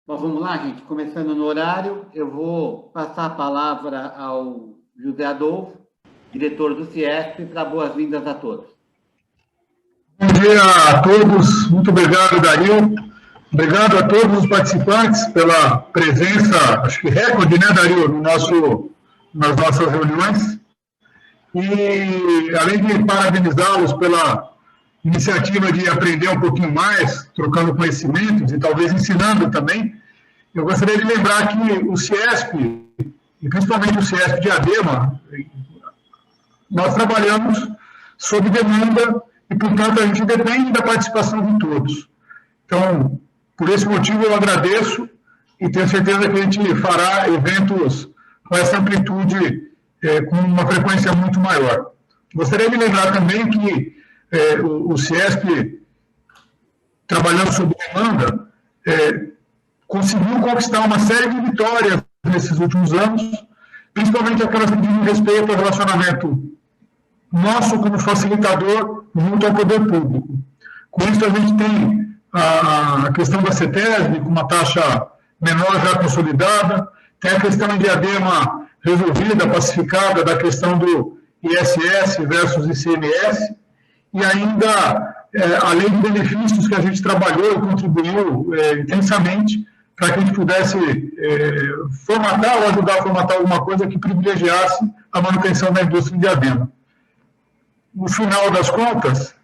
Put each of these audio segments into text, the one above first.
Bom, vamos lá, gente. Começando no horário, eu vou passar a palavra ao José Adolfo, diretor do CIESP, para boas-vindas a todos. Bom dia a todos. Muito obrigado, Dario. Obrigado a todos os participantes pela presença, acho que recorde, né, Dario, nas nossas reuniões. E, além de parabenizá-los pela iniciativa de aprender um pouquinho mais, trocando conhecimentos e talvez ensinando também, eu gostaria de lembrar que o CIESP, e principalmente o CIESP Diadema, nós trabalhamos sob demanda e, portanto, a gente depende da participação de todos. Então, por esse motivo, eu agradeço e tenho certeza que a gente fará eventos com essa amplitude, com uma frequência muito maior. Gostaria de lembrar também que o CIESP, trabalhando sob demanda, conseguiu conquistar uma série de vitórias nesses últimos anos, principalmente aquelas que dizem respeito ao relacionamento nosso como facilitador junto ao poder público. Com isso, a gente tem a questão da CETESB, com uma taxa menor já consolidada, tem a questão em Diadema resolvida, pacificada, da questão do ISS versus ICMS, e ainda, além de benefícios que a gente trabalhou e contribuiu intensamente para que a gente pudesse formatar ou ajudar a formatar alguma coisa que privilegiasse a manutenção da indústria em Diadema. No final das contas,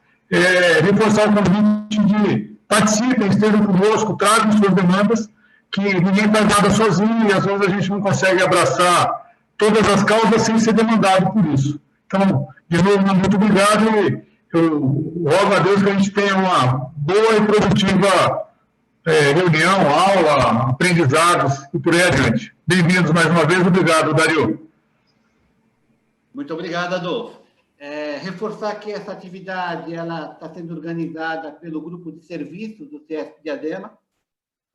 reforçar o convite de participem, estejam conosco, tragam suas demandas, que ninguém faz nada sozinho e às vezes a gente não consegue abraçar todas as causas sem ser demandado por isso. Então, de novo, muito obrigado e eu rogo a Deus que a gente tenha uma boa e produtiva reunião, aula, aprendizados e por aí adiante. Bem-vindos mais uma vez. Obrigado, Dario. Muito obrigado, Adolfo. Reforçar que essa atividade ela está sendo organizada pelo grupo de serviços do CIESP Diadema.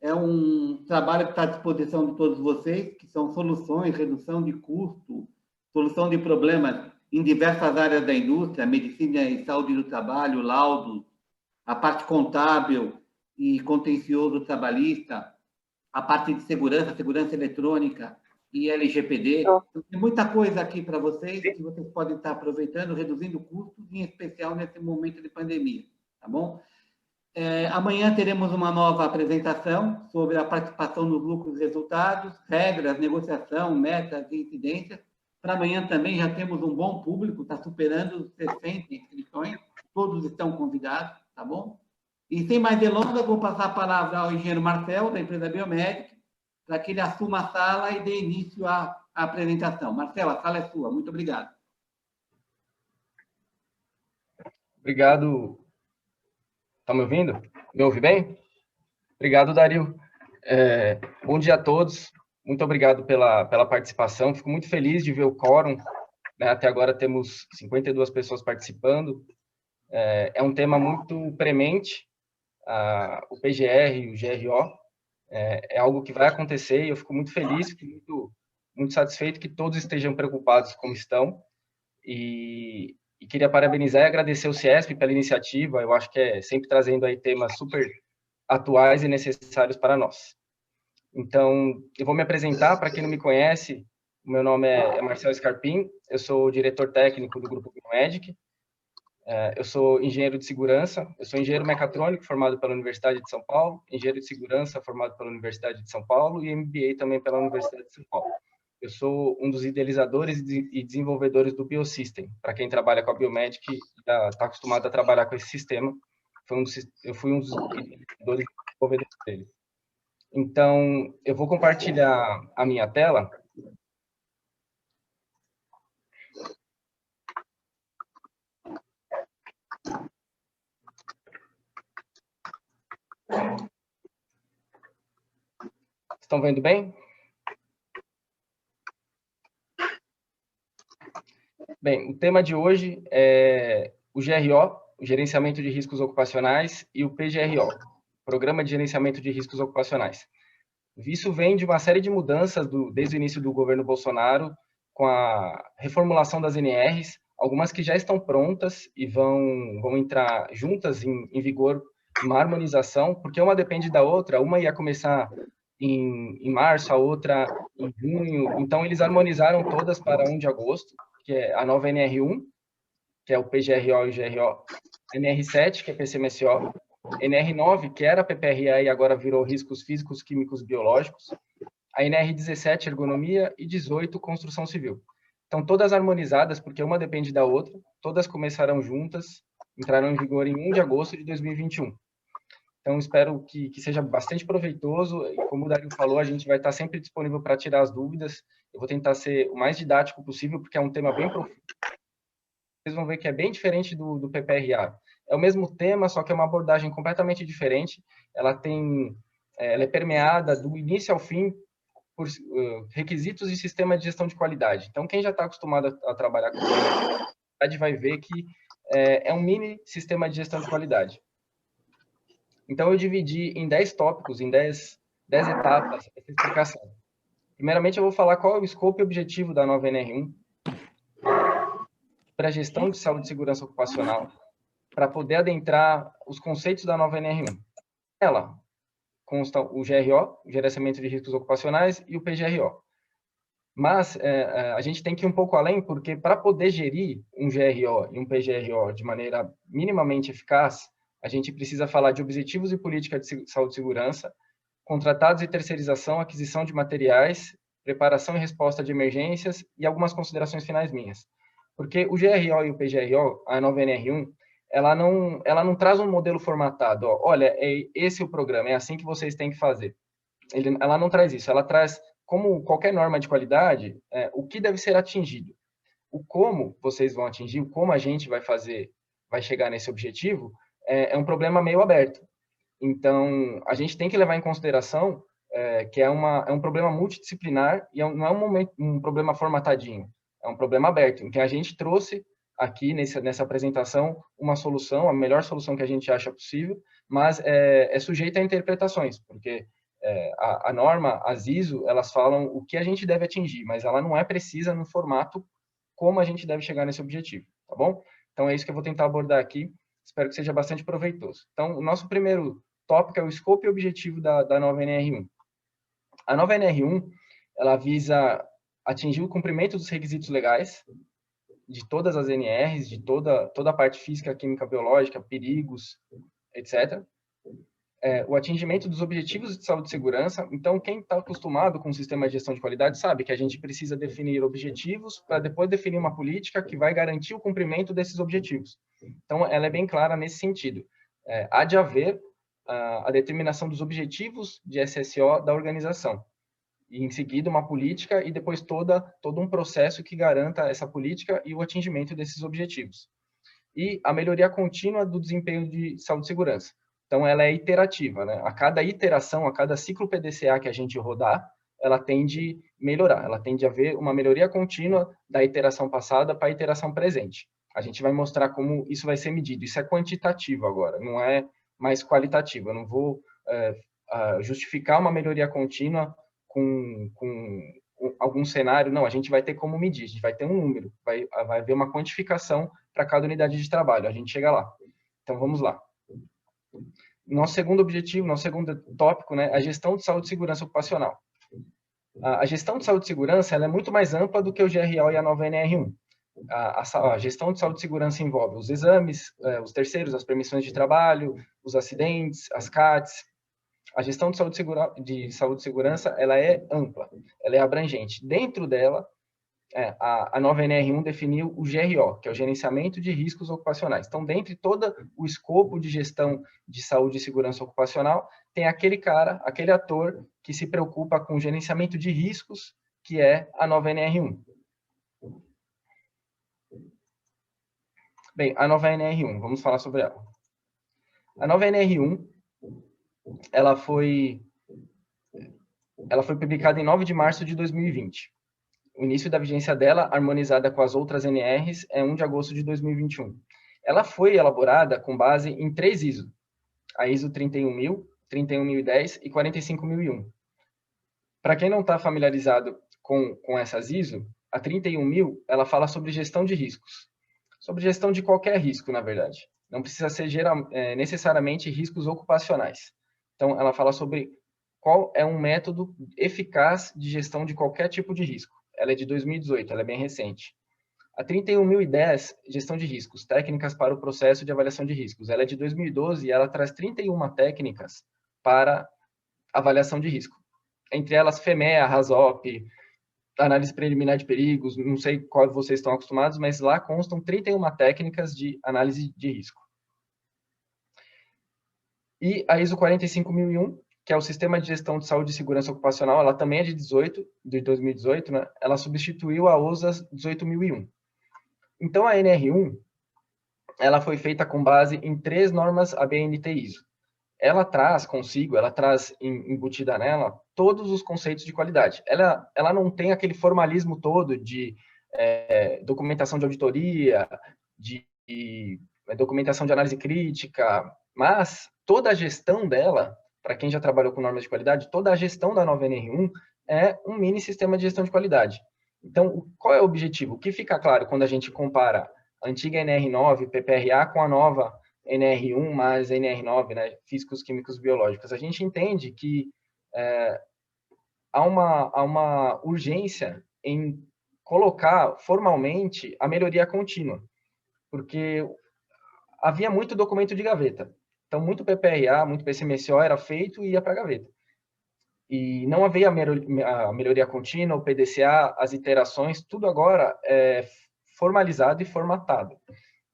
É um trabalho que está à disposição de todos vocês, que são soluções, redução de custo, solução de problemas em diversas áreas da indústria, medicina e saúde do trabalho, laudo, a parte contábil e contencioso trabalhista, a parte de segurança, segurança eletrônica e LGPD. Então, tem muita coisa aqui para vocês que vocês podem estar aproveitando, reduzindo custos, em especial nesse momento de pandemia, tá bom? Amanhã teremos uma nova apresentação sobre a participação nos lucros e resultados, regras, negociação, metas e incidências. Para amanhã também já temos um bom público, está superando 60 inscrições, todos estão convidados, tá bom? E sem mais delongas, vou passar a palavra ao engenheiro Marcel, da empresa Biomédica, para que ele assuma a sala e dê início à apresentação. Marcel, a sala é sua. Muito obrigado. Obrigado. Está me ouvindo? Me ouve bem? Obrigado, Dario. Bom dia a todos. Muito obrigado pela participação. Fico muito feliz de ver o quórum, né? Até agora temos 52 pessoas participando. É um tema muito premente, o PGR e o GRO. É algo que vai acontecer e eu fico muito feliz, fico muito satisfeito que todos estejam preocupados como estão. E queria parabenizar e agradecer o CIESP pela iniciativa. Eu acho que sempre trazendo aí temas super atuais e necessários para nós. Então, eu vou me apresentar. Para quem não me conhece, o meu nome é Marcel Scarpim, eu sou o diretor técnico do Grupo Biomédica. Eu sou engenheiro de segurança, eu sou engenheiro mecatrônico formado pela Universidade de São Paulo, engenheiro de segurança formado pela Universidade de São Paulo e MBA também pela Universidade de São Paulo. Eu sou um dos idealizadores e desenvolvedores do Biosystem. Para quem trabalha com a Biomédica e está acostumado a trabalhar com esse sistema, eu fui um dos idealizadores e desenvolvedores dele. Então, eu vou compartilhar a minha tela. Estão vendo bem? Bem, o tema de hoje é o GRO, o Gerenciamento de Riscos Ocupacionais, e o PGRO, Programa de Gerenciamento de Riscos Ocupacionais. Isso vem de uma série de mudanças desde o início do governo Bolsonaro, com a reformulação das NRs, algumas que já estão prontas e vão entrar juntas em vigor, uma harmonização, porque uma depende da outra, uma ia começar em março, a outra em junho. Então, eles harmonizaram todas para 1 de agosto, que é a nova NR1, que é o PGRO e o GRO, NR7, que é PCMSO, NR9, que era PPRA e agora virou Riscos Físicos, Químicos, Biológicos, a NR17, Ergonomia, e 18, Construção Civil. Então, todas harmonizadas, porque uma depende da outra, todas começarão juntas, entrarão em vigor em 1 de agosto de 2021. Então, espero que seja bastante proveitoso, e como o Dario falou, a gente vai estar sempre disponível para tirar as dúvidas. Eu vou tentar ser o mais didático possível, porque é um tema bem profundo. Vocês vão ver que é bem diferente do PPRA. É o mesmo tema, só que é uma abordagem completamente diferente. Ela é permeada do início ao fim por requisitos de sistema de gestão de qualidade. Então, quem já está acostumado a trabalhar com qualidade vai ver que é um mini sistema de gestão de qualidade. Então, eu dividi em 10 tópicos, em 10 etapas, essa explicação. Primeiramente, eu vou falar qual é o escopo e objetivo da nova NR1 para a gestão de saúde e segurança ocupacional, para poder adentrar os conceitos da nova NR1. Ela consta o GRO, o Gerenciamento de Riscos Ocupacionais, e o PGRO. Mas a gente tem que ir um pouco além, porque para poder gerir um GRO e um PGRO de maneira minimamente eficaz, a gente precisa falar de objetivos e política de saúde e segurança, contratados e terceirização, aquisição de materiais, preparação e resposta de emergências e algumas considerações finais minhas. Porque o GRO e o PGRO, a nova NR1, ela não traz um modelo formatado. Ó, olha, esse é o programa, é assim que vocês têm que fazer. Ela não traz isso, ela traz, como qualquer norma de qualidade, o que deve ser atingido. O como vocês vão atingir, o como a gente vai chegar nesse objetivo, é um problema meio aberto. Então, a gente tem que levar em consideração que é um problema multidisciplinar e não é um problema formatadinho, é um problema aberto, em que a gente trouxe aqui nessa apresentação uma solução, a melhor solução que a gente acha possível, mas é sujeita a interpretações, porque a norma, as ISO, elas falam o que a gente deve atingir, mas ela não é precisa no formato como a gente deve chegar nesse objetivo, tá bom? Então, é isso que eu vou tentar abordar aqui. Espero que seja bastante proveitoso. Então, o nosso primeiro tópico é o escopo e objetivo da nova NR1. A nova NR1, ela visa atingir o cumprimento dos requisitos legais de todas as NRs, de toda a parte física, química, biológica, perigos, etc. O atingimento dos objetivos de saúde e segurança. Então, quem está acostumado com o sistema de gestão de qualidade sabe que a gente precisa definir objetivos para depois definir uma política que vai garantir o cumprimento desses objetivos. Então, ela é bem clara nesse sentido. Há de haver a determinação dos objetivos de SSO da organização. E, em seguida, uma política e depois todo um processo que garanta essa política e o atingimento desses objetivos. E a melhoria contínua do desempenho de saúde e segurança. Então, ela é iterativa, né? A cada iteração, a cada ciclo PDCA que a gente rodar, ela tende a melhorar, ela tende a haver uma melhoria contínua da iteração passada para a iteração presente. A gente vai mostrar como isso vai ser medido. Isso é quantitativo agora, não é mais qualitativo. Eu não vou justificar uma melhoria contínua com algum cenário, não, a gente vai ter como medir, a gente vai ter um número, vai haver uma quantificação para cada unidade de trabalho, a gente chega lá. Então, vamos lá. Nosso segundo objetivo, nosso segundo tópico, né, a gestão de saúde e segurança ocupacional. A gestão de saúde e segurança ela é muito mais ampla do que o GRO e a nova NR1. A gestão de saúde e segurança envolve os exames, os terceiros, as permissões de trabalho, os acidentes, as CATs. A gestão de saúde e segurança ela é ampla, ela é abrangente. Dentro dela, a nova NR1 definiu o GRO, que é o Gerenciamento de Riscos Ocupacionais. Então, dentro de todo o escopo de gestão de saúde e segurança ocupacional, tem aquele cara, aquele ator que se preocupa com o gerenciamento de riscos, que é a nova NR1. Bem, a nova NR1, vamos falar sobre ela. A nova NR1, ela foi publicada em 9 de março de 2020. O início da vigência dela, harmonizada com as outras NRs, é 1 de agosto de 2021. Ela foi elaborada com base em 3 ISO. A ISO 31000, 31010 e 45001. Para quem não está familiarizado com essas ISO, a 31000, ela fala sobre gestão de riscos. Sobre gestão de qualquer risco, na verdade. Não precisa ser necessariamente riscos ocupacionais. Então, ela fala sobre qual é um método eficaz de gestão de qualquer tipo de risco. Ela é de 2018, ela é bem recente. A 31.010, gestão de riscos, técnicas para o processo de avaliação de riscos. Ela é de 2012 e ela traz 31 técnicas para avaliação de risco. Entre elas, FEMEA, RASOP, análise preliminar de perigos, não sei qual vocês estão acostumados, mas lá constam 31 técnicas de análise de risco. E a ISO 45001, que é o Sistema de Gestão de Saúde e Segurança Ocupacional, ela também é de 2018, né? Ela substituiu a OSA 18001. Então, a NR1, ela foi feita com base em 3 normas ABNT ISO. Ela traz consigo, ela traz embutida nela todos os conceitos de qualidade. Ela não tem aquele formalismo todo de documentação de auditoria, de documentação de análise crítica, mas toda a gestão dela, para quem já trabalhou com normas de qualidade, toda a gestão da nova NR1 é um mini sistema de gestão de qualidade. Então, qual é o objetivo? O que fica claro quando a gente compara a antiga NR9, PPRA, com a nova NR1 mais NR9, né, Físicos, Químicos, Biológicos? A gente entende que há uma urgência em colocar formalmente a melhoria contínua, porque havia muito documento de gaveta. Então, muito PPRA, muito PCMSO era feito e ia para a gaveta. E não havia a melhoria contínua, o PDCA, as iterações, tudo agora é formalizado e formatado.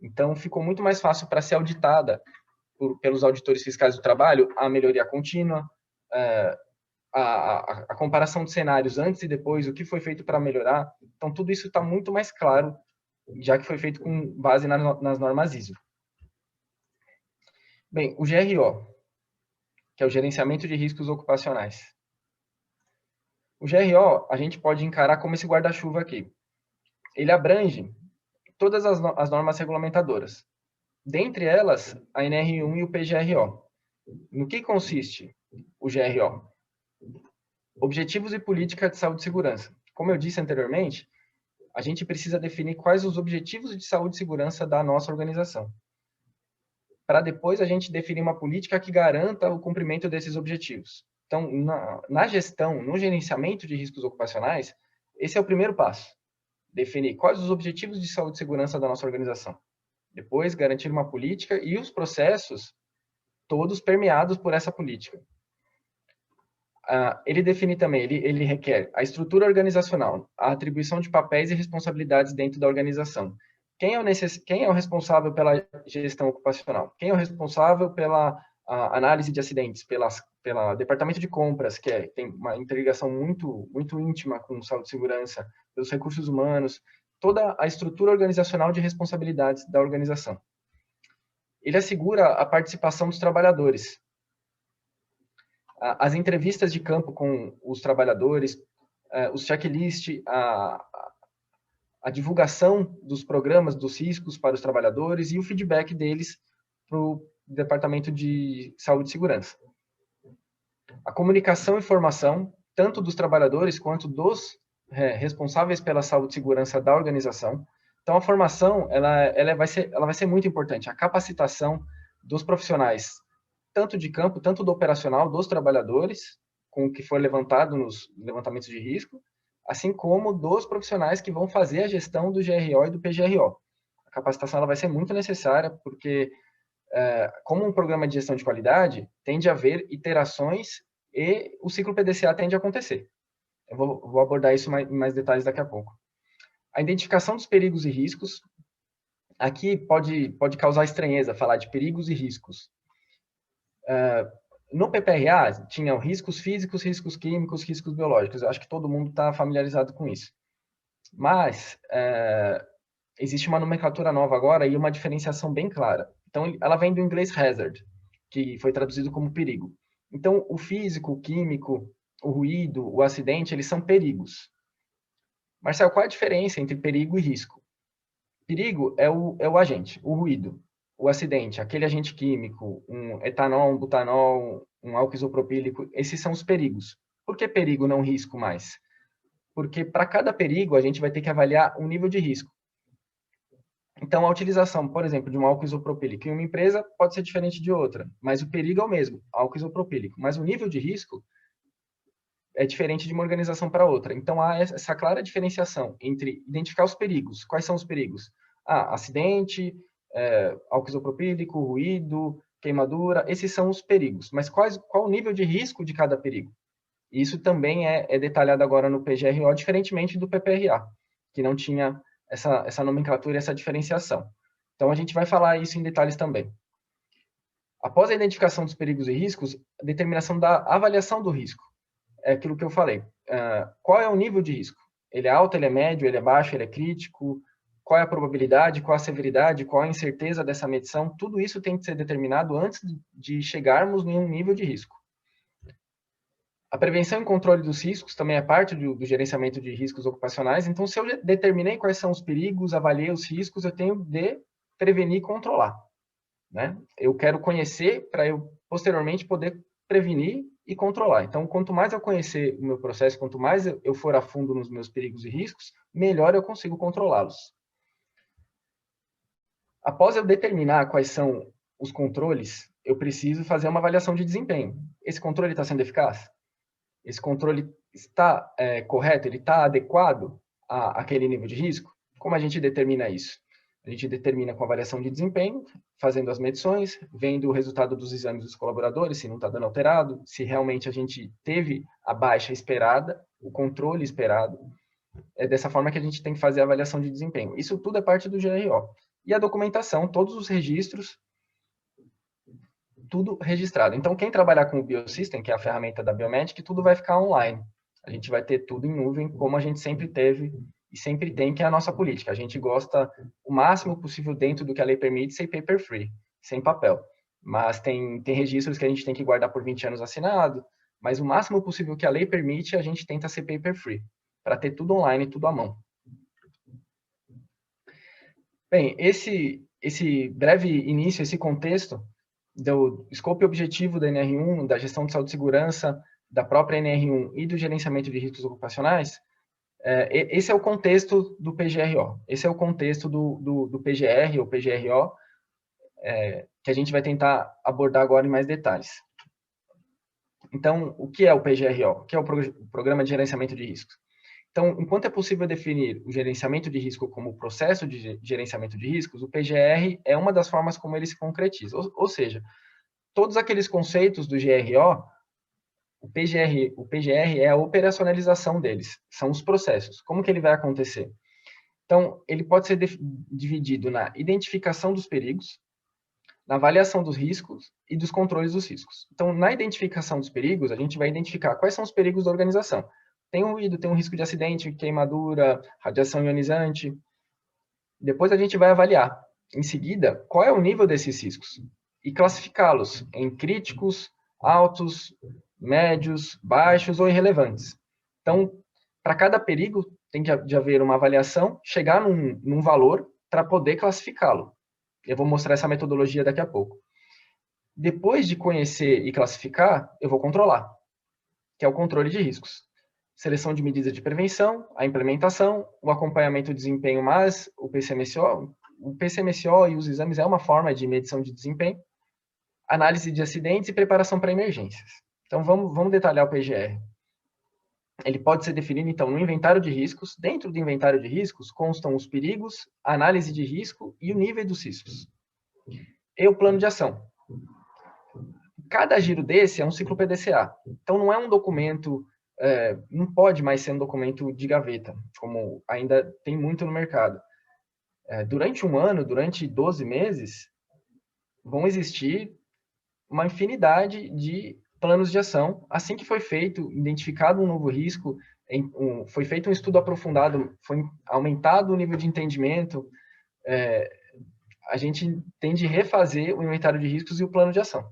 Então, ficou muito mais fácil para ser auditada pelos auditores fiscais do trabalho a melhoria contínua, a comparação de cenários antes e depois, o que foi feito para melhorar. Então, tudo isso está muito mais claro, já que foi feito com base nas normas ISO. Bem, o GRO, que é o Gerenciamento de Riscos Ocupacionais. O GRO, a gente pode encarar como esse guarda-chuva aqui. Ele abrange todas as normas regulamentadoras. Dentre elas, a NR1 e o PGRO. No que consiste o GRO? Objetivos e política de saúde e segurança. Como eu disse anteriormente, a gente precisa definir quais os objetivos de saúde e segurança da nossa organização, para depois a gente definir uma política que garanta o cumprimento desses objetivos. Então, na gestão, no gerenciamento de riscos ocupacionais, esse é o primeiro passo. Definir quais os objetivos de saúde e segurança da nossa organização. Depois, garantir uma política e os processos todos permeados por essa política. Ele define também, ele requer a estrutura organizacional, a atribuição de papéis e responsabilidades dentro da organização. Quem é o responsável pela gestão ocupacional? Quem é o responsável pela análise de acidentes? Pela departamento de compras, que tem uma interligação muito, muito íntima com saúde e segurança, pelos recursos humanos, toda a estrutura organizacional de responsabilidades da organização. Ele assegura a participação dos trabalhadores. As entrevistas de campo com os trabalhadores, os checklists, a divulgação dos programas dos riscos para os trabalhadores e o feedback deles para o Departamento de Saúde e Segurança. A comunicação e formação, tanto dos trabalhadores quanto dos responsáveis pela saúde e segurança da organização. Então, a formação ela vai ser muito importante. A capacitação dos profissionais, tanto de campo, tanto do operacional, dos trabalhadores, com o que for levantado nos levantamentos de risco, assim como dos profissionais que vão fazer a gestão do GRO e do PGRO. A capacitação ela vai ser muito necessária, porque, como um programa de gestão de qualidade, tende a haver iterações e o ciclo PDCA tende a acontecer. Eu vou abordar isso em mais detalhes daqui a pouco. A identificação dos perigos e riscos. Aqui pode causar estranheza falar de perigos e riscos. No PPRA, tinham riscos físicos, riscos químicos, riscos biológicos. Eu acho que todo mundo está familiarizado com isso. Mas existe uma nomenclatura nova agora e uma diferenciação bem clara. Então, ela vem do inglês hazard, que foi traduzido como perigo. Então, o físico, o químico, o ruído, o acidente, eles são perigos. Marcelo, qual é a diferença entre perigo e risco? Perigo é o agente, o ruído. O acidente, aquele agente químico, um etanol, um butanol, um álcool isopropílico, esses são os perigos. Por que perigo, não risco mais? Porque para cada perigo, a gente vai ter que avaliar um nível de risco. Então, a utilização, por exemplo, de um álcool isopropílico em uma empresa pode ser diferente de outra, mas o perigo é o mesmo, álcool isopropílico. Mas o nível de risco é diferente de uma organização para outra. Então, há essa clara diferenciação entre identificar os perigos. Quais são os perigos? Acidente, álcool isopropílico, ruído, queimadura, esses são os perigos. Mas qual o nível de risco de cada perigo? Isso também é detalhado agora no PGRO, diferentemente do PPRA, que não tinha essa nomenclatura e essa diferenciação. Então, a gente vai falar isso em detalhes também. Após a identificação dos perigos e riscos, a determinação da avaliação do risco. É aquilo que eu falei. Qual é o nível de risco? Ele é alto, ele é médio, ele é baixo, ele é crítico? Qual é a probabilidade, qual a severidade, qual a incerteza dessa medição? Tudo isso tem que ser determinado antes de chegarmos em um nível de risco. A prevenção e controle dos riscos também é parte do gerenciamento de riscos ocupacionais. Então, se eu determinei quais são os perigos, avaliei os riscos, eu tenho de prevenir e controlar, né? Eu quero conhecer para eu, posteriormente, poder prevenir e controlar. Então, quanto mais eu conhecer o meu processo, quanto mais eu for a fundo nos meus perigos e riscos, melhor eu consigo controlá-los. Após eu determinar quais são os controles, eu preciso fazer uma avaliação de desempenho. Esse controle está sendo eficaz? Esse controle está correto? Ele está adequado àquele nível de risco? Como a gente determina isso? A gente determina com avaliação de desempenho, fazendo as medições, vendo o resultado dos exames dos colaboradores, se não está dando alterado, se realmente a gente teve a baixa esperada, o controle esperado. É dessa forma que a gente tem que fazer a avaliação de desempenho. Isso tudo é parte do GRO. E a documentação, todos os registros, tudo registrado. Então, quem trabalhar com o Biosystem, que é a ferramenta da Biomedic, tudo vai ficar online. A gente vai ter tudo em nuvem, como a gente sempre teve e sempre tem, que é a nossa política. A gente gosta o máximo possível dentro do que a lei permite ser paper free, sem papel. Mas tem registros que a gente tem que guardar por 20 anos assinado, mas o máximo possível que a lei permite, a gente tenta ser paper free, para ter tudo online, tudo à mão. Bem, esse breve início, esse contexto do escopo e objetivo da NR1, da gestão de saúde e segurança, da própria NR1 e do gerenciamento de riscos ocupacionais, esse é o contexto do PGRO. Esse é o contexto do PGR ou PGRO, que a gente vai tentar abordar agora em mais detalhes. Então, o que é o PGRO? O que é o Programa de Gerenciamento de Riscos? Então, enquanto é possível definir o gerenciamento de risco como processo de gerenciamento de riscos, o PGR é uma das formas como ele se concretiza. Ou seja, todos aqueles conceitos do GRO, o PGR é a operacionalização deles, são os processos. Como que ele vai acontecer? Então, ele pode ser dividido na identificação dos perigos, na avaliação dos riscos e dos controles dos riscos. Então, na identificação dos perigos, a gente vai identificar quais são os perigos da organização. Tem um ruído, tem um risco de acidente, queimadura, radiação ionizante. Depois a gente vai avaliar, em seguida, qual é o nível desses riscos e classificá-los em críticos, altos, médios, baixos ou irrelevantes. Então, para cada perigo, tem de haver uma avaliação, chegar num valor para poder classificá-lo. Eu vou mostrar essa metodologia daqui a pouco. Depois de conhecer e classificar, eu vou controlar, que é o controle de riscos. Seleção de medidas de prevenção, a implementação, o acompanhamento do desempenho, mas o PCMSO e os exames é uma forma de medição de desempenho, análise de acidentes e preparação para emergências. Então, vamos detalhar o PGR. Ele pode ser definido, então, no inventário de riscos. Dentro do inventário de riscos constam os perigos, a análise de risco e o nível dos riscos. E o plano de ação. Cada giro desse é um ciclo PDCA. Então, não é um documento... não pode mais ser um documento de gaveta, como ainda tem muito no mercado. Durante um ano, durante 12 meses, vão existir uma infinidade de planos de ação. Assim que foi feito, identificado um novo risco, foi feito um estudo aprofundado, foi aumentado o nível de entendimento, a gente tem de refazer o inventário de riscos e o plano de ação.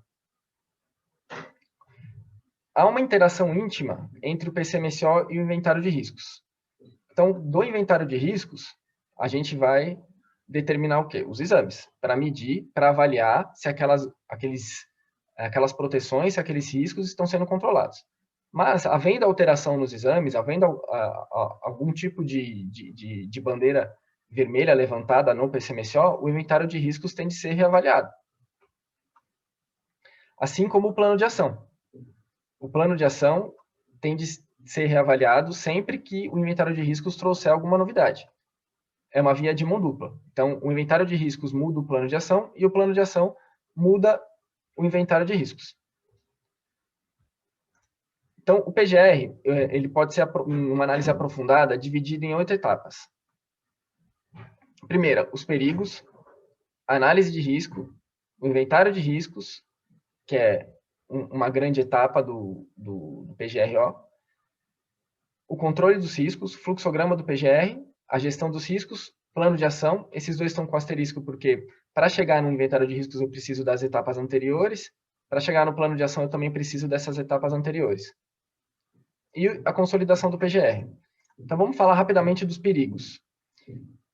Há uma interação íntima entre o PCMSO e o inventário de riscos. Então, do inventário de riscos, a gente vai determinar o quê? Os exames, para medir, para avaliar se aquelas proteções, se aqueles riscos estão sendo controlados. Mas, havendo alteração nos exames, havendo algum tipo de bandeira vermelha levantada no PCMSO, o inventário de riscos tem de ser reavaliado. Assim como o plano de ação. O plano de ação tem de ser reavaliado sempre que o inventário de riscos trouxer alguma novidade. É uma via de mão dupla. Então, o inventário de riscos muda o plano de ação e o plano de ação muda o inventário de riscos. Então, o PGR ele pode ser, uma análise aprofundada, dividida em 8 etapas. Primeira, os perigos, a análise de risco, o inventário de riscos, que é uma grande etapa do PGRO, o controle dos riscos, fluxograma do PGR, a gestão dos riscos, plano de ação. Esses dois estão com asterisco porque para chegar no inventário de riscos eu preciso das etapas anteriores, para chegar no plano de ação eu também preciso dessas etapas anteriores. E a consolidação do PGR. Então vamos falar rapidamente dos perigos.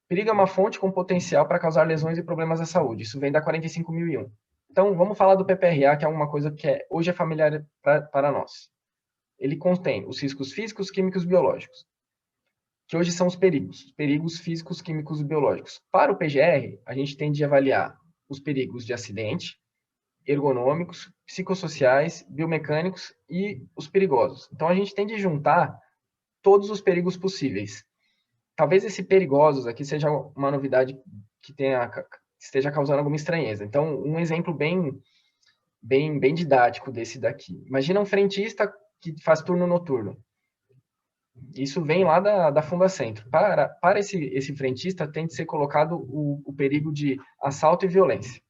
Perigo é uma fonte com potencial para causar lesões e problemas à saúde. Isso vem da 45.001. Então vamos falar do PPRA, que é uma coisa que hoje é familiar para nós. Ele contém os riscos físicos, químicos e biológicos, que hoje são os perigos físicos, químicos e biológicos. Para o PGR, a gente tem de avaliar os perigos de acidente, ergonômicos, psicossociais, biomecânicos e os perigosos. Então, a gente tem de juntar todos os perigos possíveis. Talvez esse perigosos aqui seja uma novidade que esteja causando alguma estranheza. Então, um exemplo bem didático desse daqui. Imagina um frentista que faz turno noturno. Isso vem lá da Fundacentro. Para esse frentista, tem de ser colocado o perigo de assalto e violência.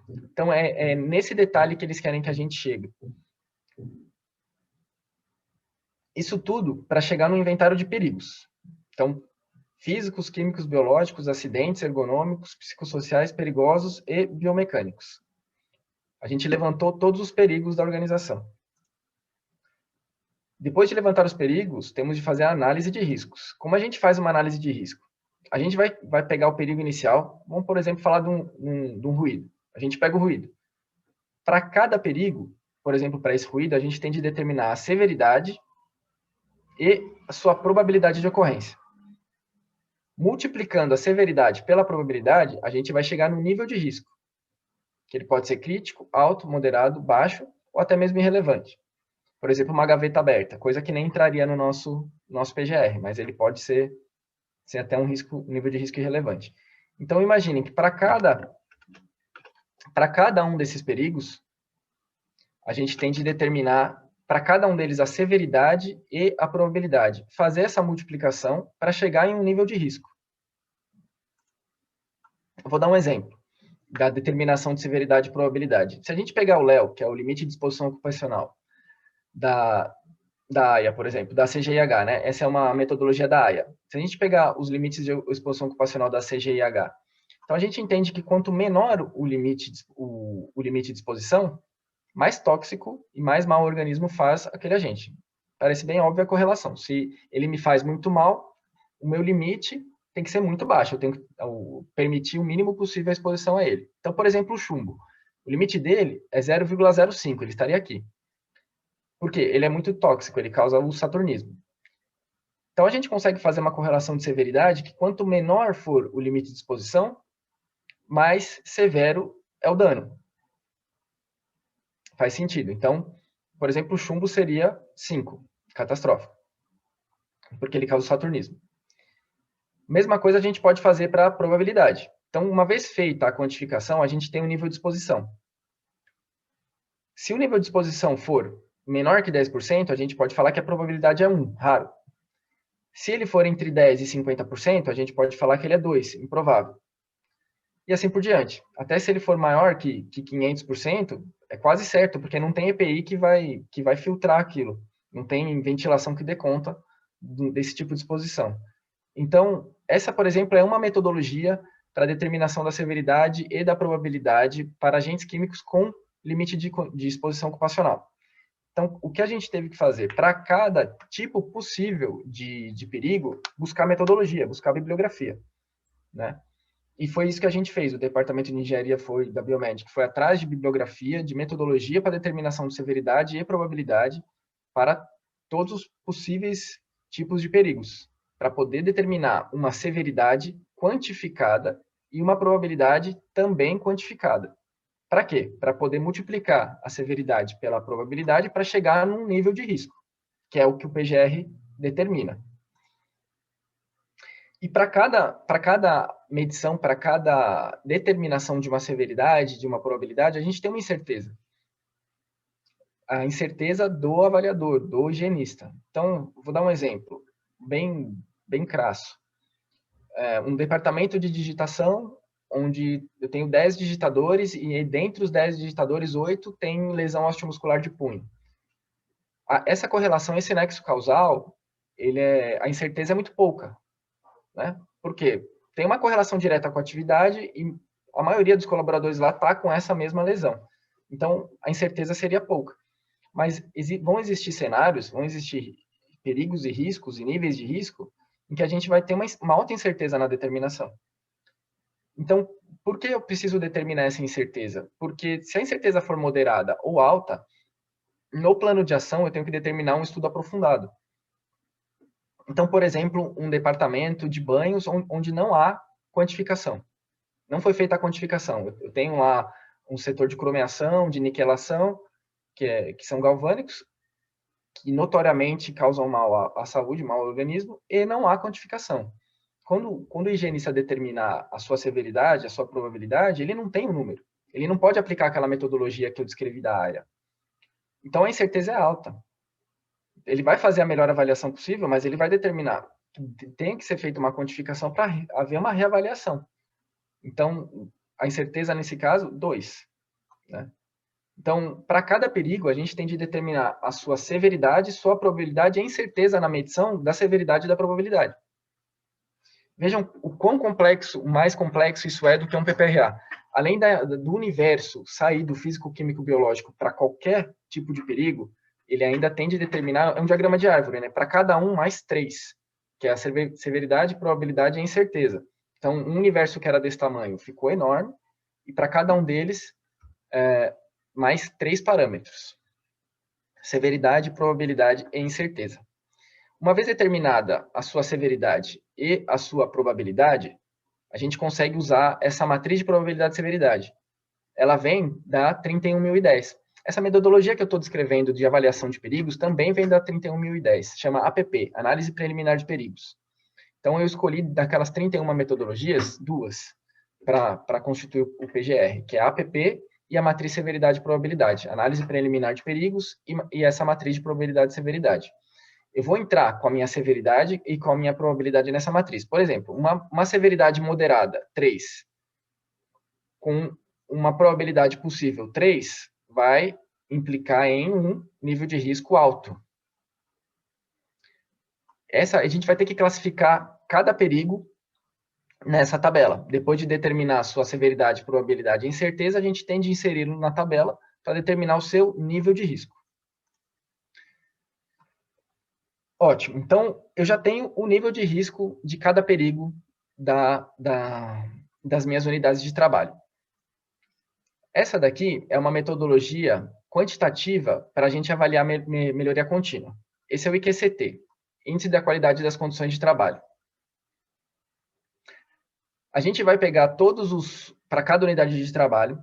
Então, é nesse detalhe que eles querem que a gente chegue. Isso tudo para chegar no inventário de perigos. Então, físicos, químicos, biológicos, acidentes, ergonômicos, psicossociais, perigosos e biomecânicos. A gente levantou todos os perigos da organização. Depois de levantar os perigos, temos de fazer a análise de riscos. Como a gente faz uma análise de risco? A gente vai pegar o perigo inicial, vamos, por exemplo, falar de um ruído. A gente pega o ruído. Para cada perigo, por exemplo, para esse ruído, a gente tem de determinar a severidade e a sua probabilidade de ocorrência. Multiplicando a severidade pela probabilidade, a gente vai chegar no nível de risco, que ele pode ser crítico, alto, moderado, baixo ou até mesmo irrelevante. Por exemplo, uma gaveta aberta, coisa que nem entraria no nosso PGR, mas ele pode ser até um nível de risco irrelevante. Então, imaginem que para cada um desses perigos, a gente tem de determinar para cada um deles a severidade e a probabilidade. Fazer essa multiplicação para chegar em um nível de risco. Eu vou dar um exemplo da determinação de severidade e probabilidade. Se a gente pegar o LEO, que é o limite de exposição ocupacional, da AIA, por exemplo, da CGIH, né? Essa é uma metodologia da AIA. Se a gente pegar os limites de exposição ocupacional da CGIH, então a gente entende que quanto menor o limite de exposição, mais tóxico e mais mal o organismo faz aquele agente. Parece bem óbvia a correlação. Se ele me faz muito mal, o meu limite tem que ser muito baixo. Eu tenho que permitir o mínimo possível a exposição a ele. Então, por exemplo, o chumbo. O limite dele é 0,05, ele estaria aqui. Por quê? Ele é muito tóxico, ele causa o saturnismo. Então, a gente consegue fazer uma correlação de severidade que quanto menor for o limite de exposição, mais severo é o dano. Faz sentido. Então, por exemplo, o chumbo seria 5, catastrófico, porque ele causa o saturnismo. Mesma coisa a gente pode fazer para a probabilidade. Então, uma vez feita a quantificação, a gente tem um nível de exposição. Se o nível de exposição for menor que 10%, a gente pode falar que a probabilidade é 1, raro. Se ele for entre 10% e 50%, a gente pode falar que ele é 2, improvável. E assim por diante. Até se ele for maior que 500%, é quase certo, porque não tem EPI que vai filtrar aquilo. Não tem ventilação que dê conta desse tipo de exposição. Então, essa, por exemplo, é uma metodologia para a determinação da severidade e da probabilidade para agentes químicos com limite de exposição ocupacional. Então, o que a gente teve que fazer? Para cada tipo possível de perigo, buscar metodologia, buscar bibliografia, né? E foi isso que a gente fez. O departamento de engenharia da Biomed, que foi atrás de bibliografia, de metodologia para determinação de severidade e probabilidade para todos os possíveis tipos de perigos, para poder determinar uma severidade quantificada e uma probabilidade também quantificada. Para quê? Para poder multiplicar a severidade pela probabilidade para chegar num nível de risco. que é o que o PGR determina. E para cada medição, para cada determinação de uma severidade, de uma probabilidade, a gente tem uma incerteza. A incerteza do avaliador, do higienista. Então, vou dar um exemplo bem crasso. Um departamento de digitação, onde eu tenho 10 digitadores e dentre os 10 digitadores, 8 têm lesão osteomuscular de punho. Essa correlação, esse nexo causal, a incerteza é muito pouca, né? Por quê? Tem uma correlação direta com a atividade e a maioria dos colaboradores lá está com essa mesma lesão. Então, a incerteza seria pouca. Mas vão existir cenários, vão existir perigos e riscos e níveis de risco em que a gente vai ter uma alta incerteza na determinação. Então, por que eu preciso determinar essa incerteza? Porque se a incerteza for moderada ou alta, no plano de ação eu tenho que determinar um estudo aprofundado. Então, por exemplo, um departamento de banhos onde não há quantificação. Não foi feita a quantificação. Eu tenho lá um setor de cromeação, de niquelação, que são galvânicos, que notoriamente causam mal à saúde, mal ao organismo, e não há quantificação. Quando o higienista determinar a sua severidade, a sua probabilidade, ele não tem um número. Ele não pode aplicar aquela metodologia que eu descrevi da área. Então, a incerteza é alta. Ele vai fazer a melhor avaliação possível, mas ele vai determinar que tem que ser feita uma quantificação para haver uma reavaliação. Então, a incerteza, nesse caso, 2. Né? Então, para cada perigo, a gente tem de determinar a sua severidade, sua probabilidade e a incerteza na medição da severidade e da probabilidade. Vejam o quão complexo, o mais complexo isso é do que um PPRA. Além do universo sair do físico-químico-biológico para qualquer tipo de perigo, ele ainda tem de determinar, é um diagrama de árvore, né? Para cada um, mais 3, que é a severidade, probabilidade e incerteza. Então, um universo que era desse tamanho ficou enorme, e para cada um deles, mais 3 parâmetros: severidade, probabilidade e incerteza. Uma vez determinada a sua severidade e a sua probabilidade, a gente consegue usar essa matriz de probabilidade e severidade. Ela vem da 31010. Essa metodologia que eu estou descrevendo de avaliação de perigos também vem da 31010, chama APP, Análise Preliminar de Perigos. Então, eu escolhi daquelas 31 metodologias, 2 para constituir o PGR, que é a APP e a matriz severidade e probabilidade, análise preliminar de perigos e essa matriz de probabilidade e severidade. Eu vou entrar com a minha severidade e com a minha probabilidade nessa matriz. Por exemplo, uma severidade moderada, 3, com uma probabilidade possível, 3, vai implicar em um nível de risco alto. A gente vai ter que classificar cada perigo nessa tabela. Depois de determinar a sua severidade, probabilidade e incerteza, a gente tem de inseri-lo na tabela para determinar o seu nível de risco. Ótimo. Então, eu já tenho o nível de risco de cada perigo das minhas unidades de trabalho. Essa daqui é uma metodologia quantitativa para a gente avaliar melhoria contínua. Esse é o IQCT, Índice da Qualidade das Condições de Trabalho. A gente vai pegar para cada unidade de trabalho,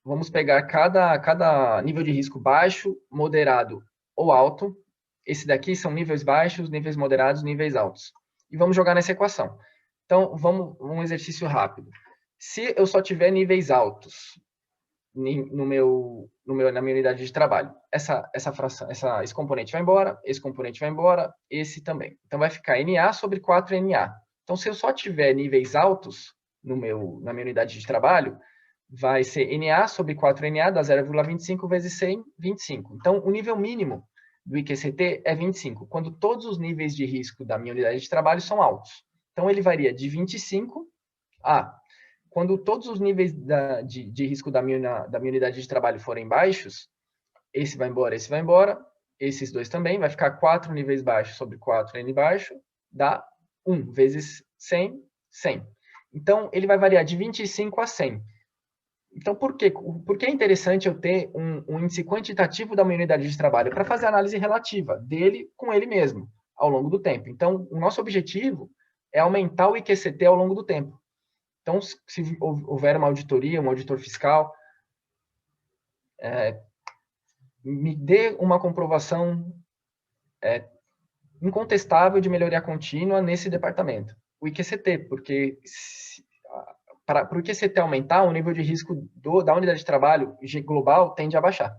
vamos pegar cada nível de risco baixo, moderado ou alto. Esse daqui são níveis baixos, níveis moderados, níveis altos. E vamos jogar nessa equação. Então, vamos um exercício rápido. Se eu só tiver níveis altos na minha unidade de trabalho, esse componente vai embora, esse componente vai embora, esse também. Então, vai ficar NA sobre 4NA. Então, se eu só tiver níveis altos na minha unidade de trabalho, vai ser NA sobre 4NA, dá 0,25 vezes 100, 25. Então, o nível mínimo do IQCT é 25, quando todos os níveis de risco da minha unidade de trabalho são altos. Então, ele varia de 25 a... Quando todos os níveis de risco da minha unidade de trabalho forem baixos, esse vai embora, esses 2 também, vai ficar 4 níveis baixos sobre 4N baixo, dá 1 vezes 100, 100. Então, ele vai variar de 25 a 100. Então, por que é interessante eu ter um índice quantitativo da minha unidade de trabalho? Para fazer análise relativa dele com ele mesmo, ao longo do tempo. Então, o nosso objetivo é aumentar o IQCT ao longo do tempo. Então, se houver uma auditoria, um auditor fiscal, me dê uma comprovação incontestável de melhoria contínua nesse departamento? O IQCT, porque para o IQCT aumentar, o nível de risco da unidade de trabalho global tende a baixar.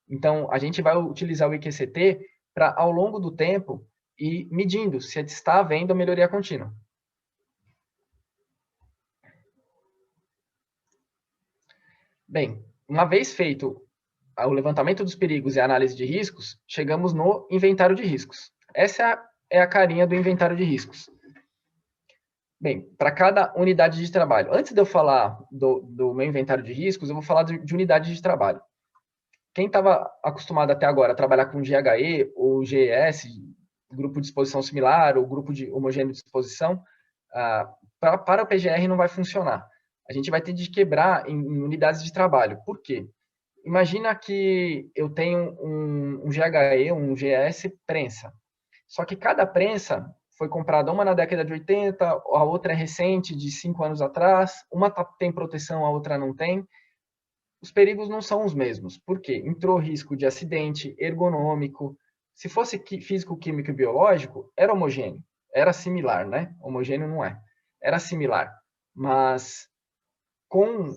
Então, a gente vai utilizar o IQCT para, ao longo do tempo, ir medindo se está havendo melhoria contínua. Bem, uma vez feito o levantamento dos perigos e a análise de riscos, chegamos no inventário de riscos. Essa é a carinha do inventário de riscos. Bem, para cada unidade de trabalho. Antes de eu falar do meu inventário de riscos, eu vou falar de unidade de trabalho. Quem estava acostumado até agora a trabalhar com GHE ou GES, grupo de exposição similar ou grupo de homogêneo de exposição, para o PGR não vai funcionar. A gente vai ter de quebrar em unidades de trabalho. Por quê? Imagina que eu tenho um GHE, um GS prensa. Só que cada prensa foi comprada uma na década de 80, a outra é recente, de 5 anos atrás, uma tem proteção, a outra não tem. Os perigos não são os mesmos. Por quê? Entrou risco de acidente, ergonômico. Se fosse físico, químico e biológico, era homogêneo. Era similar, né? Homogêneo não é. Era similar. Mas com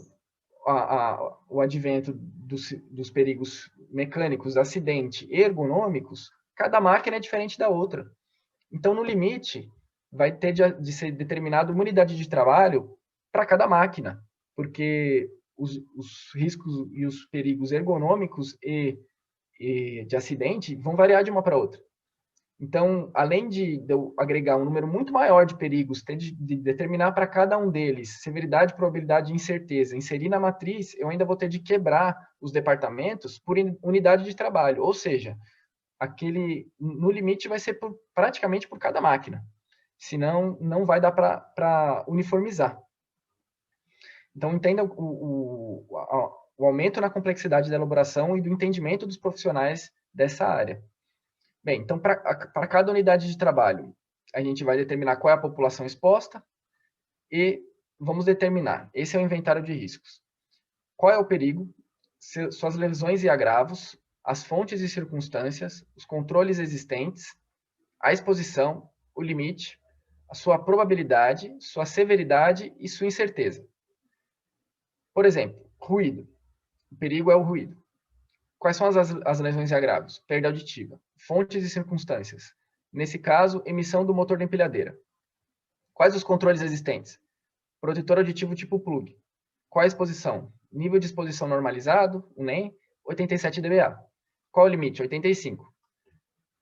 o advento dos perigos mecânicos, acidente, ergonômicos, cada máquina é diferente da outra. Então, no limite, vai ter de ser determinada uma unidade de trabalho para cada máquina, porque os riscos e os perigos ergonômicos e de acidente vão variar de uma para outra. Então, além de eu agregar um número muito maior de perigos, ter de determinar para cada um deles severidade, probabilidade e incerteza, inserir na matriz, eu ainda vou ter de quebrar os departamentos por unidade de trabalho, ou seja, no limite vai ser praticamente por cada máquina, senão não vai dar para uniformizar. Então, entenda o aumento na complexidade da elaboração e do entendimento dos profissionais dessa área. Bem, então, para cada unidade de trabalho, a gente vai determinar qual é a população exposta e vamos determinar, esse é o inventário de riscos. Qual é o perigo, suas lesões e agravos, as fontes e circunstâncias, os controles existentes, a exposição, o limite, a sua probabilidade, sua severidade e sua incerteza. Por exemplo, ruído. O perigo é o ruído. Quais são as lesões e agravos? Perda auditiva. Fontes e circunstâncias. Nesse caso, emissão do motor da empilhadeira. Quais os controles existentes? Protetor auditivo tipo plug. Qual a exposição? Nível de exposição normalizado, o NEM, 87 dBA. Qual o limite? 85.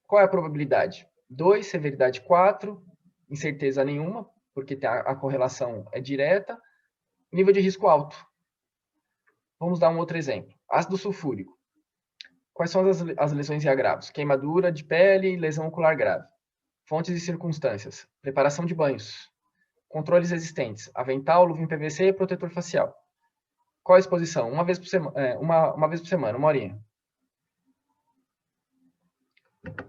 Qual é a probabilidade? 2, severidade 4, incerteza nenhuma, porque a correlação é direta. Nível de risco alto. Vamos dar um outro exemplo. Ácido sulfúrico. Quais são as lesões e agravos? Queimadura de pele e lesão ocular grave. Fontes e circunstâncias. Preparação de banhos. Controles existentes. Avental, luva em PVC e protetor facial. Qual a exposição? Uma vez por semana, uma vez por semana, uma horinha.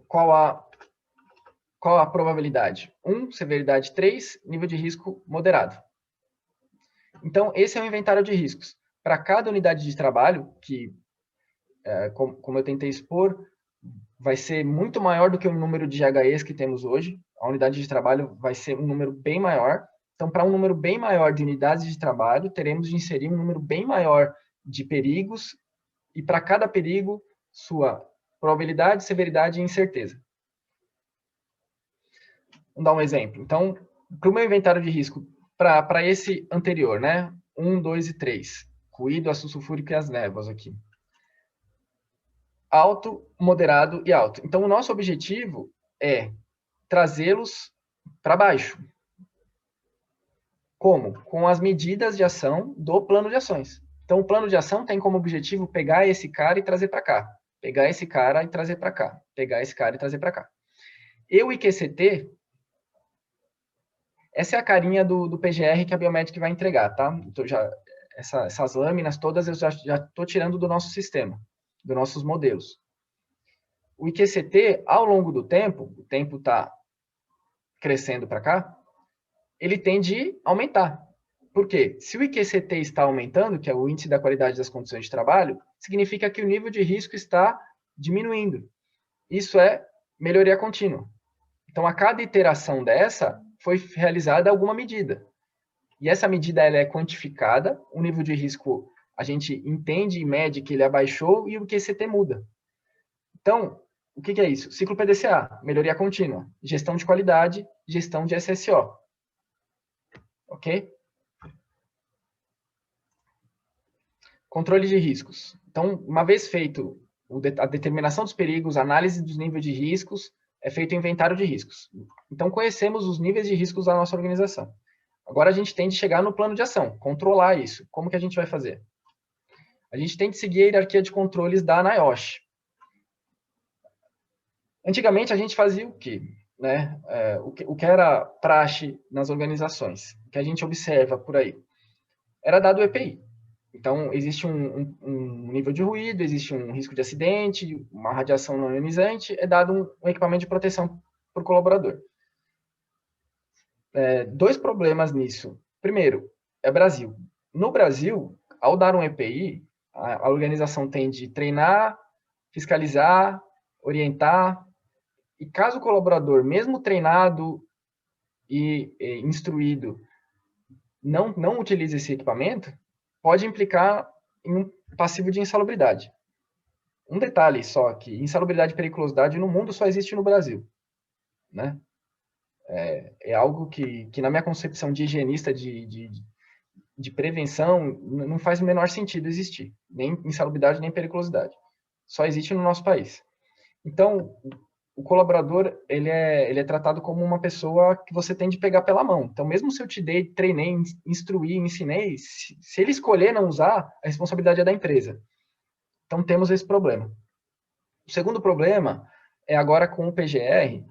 Qual a probabilidade? 1, severidade 3, nível de risco moderado. Então, esse é o inventário de riscos. Para cada unidade de trabalho, que como eu tentei expor, vai ser muito maior do que o número de GHEs que temos hoje. A unidade de trabalho vai ser um número bem maior. Então, para um número bem maior de unidades de trabalho, teremos de inserir um número bem maior de perigos e para cada perigo, sua probabilidade, severidade e incerteza. Vamos dar um exemplo. Então, para o meu inventário de risco, para esse anterior, né? 1, 2 e 3. Ruído, ácido sulfúrico e as névoas aqui. Alto, moderado e alto. Então, o nosso objetivo é trazê-los para baixo. Como? Com as medidas de ação do plano de ações. Então, o plano de ação tem como objetivo pegar esse cara e trazer para cá. Pegar esse cara e trazer para cá. Pegar esse cara e trazer para cá. E o IQCT, essa é a carinha do PGR que a Biometric vai entregar, tá? Então, essas lâminas todas eu já estou tirando do nosso sistema, dos nossos modelos. O IQCT, ao longo do tempo, o tempo está crescendo para cá, ele tende a aumentar. Por quê? Se o IQCT está aumentando, que é o índice da qualidade das condições de trabalho, significa que o nível de risco está diminuindo. Isso é melhoria contínua. Então, a cada iteração dessa, foi realizada alguma medida. E essa medida ela é quantificada, o nível de risco a gente entende e mede que ele abaixou e o QCT muda. Então, o que é isso? Ciclo PDCA, melhoria contínua, gestão de qualidade, gestão de SSO. Ok? Controle de riscos. Então, uma vez feito a determinação dos perigos, análise dos níveis de riscos, é feito o inventário de riscos. Então, conhecemos os níveis de riscos da nossa organização. Agora, a gente tem de chegar no plano de ação, controlar isso. Como que a gente vai fazer? A gente tem de seguir a hierarquia de controles da NIOSH. Antigamente, a gente fazia o quê? Né? O que era praxe nas organizações, que a gente observa por aí, era dado o EPI. Então, existe um nível de ruído, existe um risco de acidente, uma radiação não ionizante, é dado um equipamento de proteção para o colaborador. Dois problemas nisso. Primeiro, é Brasil. No Brasil, ao dar um EPI, a organização tem de treinar, fiscalizar, orientar, e caso o colaborador, mesmo treinado e instruído, não utilize esse equipamento, pode implicar em um passivo de insalubridade. Um detalhe só, que insalubridade e periculosidade no mundo só existe no Brasil. Né? É algo que, na minha concepção de higienista de prevenção, não faz o menor sentido existir. Nem insalubridade, nem periculosidade. Só existe no nosso país. Então, o colaborador, ele é tratado como uma pessoa que você tem de pegar pela mão. Então, mesmo se eu te dei, treinei, instruí, ensinei, se ele escolher não usar, a responsabilidade é da empresa. Então, temos esse problema. O segundo problema é agora com o PGR,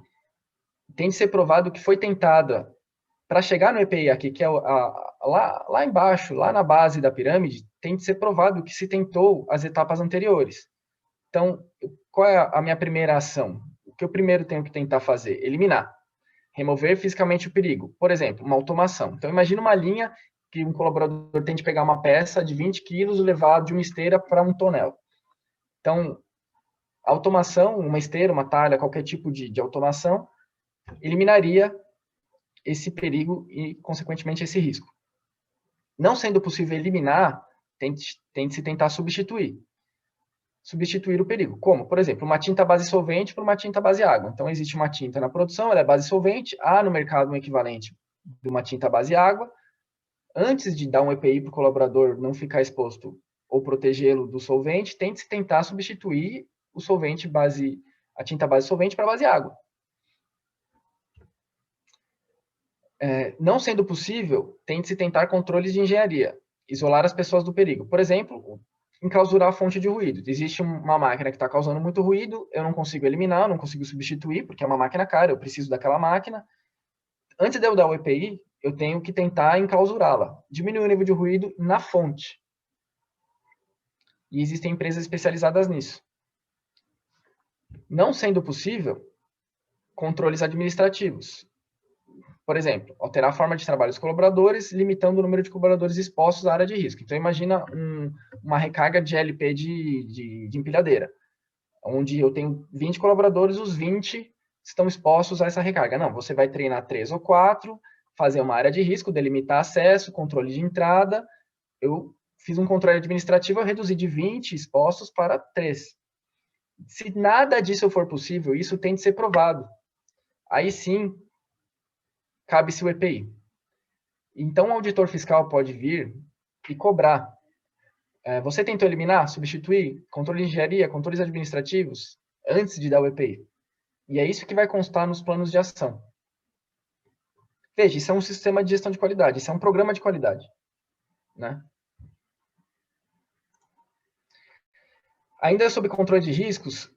tem de ser provado que foi tentada, para chegar no EPI aqui, que é lá embaixo, lá na base da pirâmide, tem de ser provado que se tentou as etapas anteriores. Então, qual é a minha primeira ação? O que eu primeiro tenho que tentar fazer? Eliminar. Remover fisicamente o perigo. Por exemplo, uma automação. Então, imagina uma linha que um colaborador tem de pegar uma peça de 20 quilos e levar de uma esteira para um tonel. Então, automação, uma esteira, uma talha, qualquer tipo de automação, eliminaria esse perigo e, consequentemente, esse risco. Não sendo possível eliminar, tem de se tentar substituir o perigo. Como? Por exemplo, uma tinta base solvente por uma tinta base água. Então, existe uma tinta na produção, ela é base solvente, há no mercado um equivalente de uma tinta base água. Antes de dar um EPI para o colaborador não ficar exposto ou protegê-lo do solvente, tem de se tentar substituir o solvente a tinta base solvente para base água. Não sendo possível, tem de se tentar controles de engenharia, isolar as pessoas do perigo. Por exemplo, enclausurar a fonte de ruído. Existe uma máquina que está causando muito ruído, eu não consigo eliminar, eu não consigo substituir, porque é uma máquina cara, eu preciso daquela máquina. Antes de eu dar o EPI, eu tenho que tentar enclausurá-la, diminuir o nível de ruído na fonte. E existem empresas especializadas nisso. Não sendo possível, controles administrativos. Por exemplo, alterar a forma de trabalho dos colaboradores, limitando o número de colaboradores expostos à área de risco. Então, imagina uma recarga de LP de empilhadeira, onde eu tenho 20 colaboradores, os 20 estão expostos a essa recarga. Não, você vai treinar 3 ou 4, fazer uma área de risco, delimitar acesso, controle de entrada. Eu fiz um controle administrativo, eu reduzi de 20 expostos para 3. Se nada disso for possível, isso tem de ser provado. Aí sim, cabe-se o EPI. Então, o auditor fiscal pode vir e cobrar. Você tentou eliminar, substituir, controle de engenharia, controles administrativos, antes de dar o EPI. E é isso que vai constar nos planos de ação. Veja, isso é um sistema de gestão de qualidade, isso é um programa de qualidade. Né? Ainda sobre controle de riscos,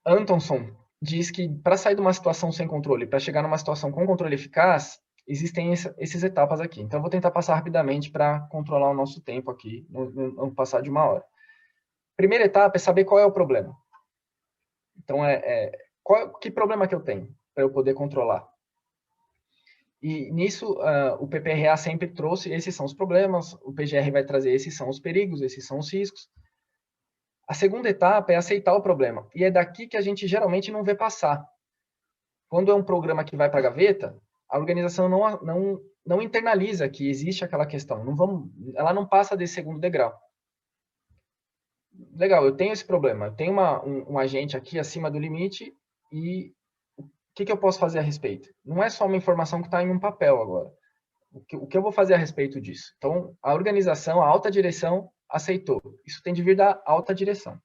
Antonson diz que para sair de uma situação sem controle, para chegar numa situação com controle eficaz, existem essas etapas aqui. Então, eu vou tentar passar rapidamente para controlar o nosso tempo aqui, não passar de 1 hora. Primeira etapa é saber qual é o problema. Então, que problema que eu tenho para eu poder controlar? E nisso, o PPRA sempre trouxe, esses são os problemas, o PGR vai trazer, esses são os perigos, esses são os riscos. A segunda etapa é aceitar o problema. E é daqui que a gente geralmente não vê passar. Quando é um programa que vai para a gaveta, a organização não internaliza que existe aquela questão. Ela não passa desse segundo degrau. Legal, eu tenho esse problema. Eu tenho um agente aqui acima do limite e o que eu posso fazer a respeito? Não é só uma informação que está em um papel agora. O que eu vou fazer a respeito disso? Então, a organização, a alta direção aceitou. Isso tem de vir da alta direção.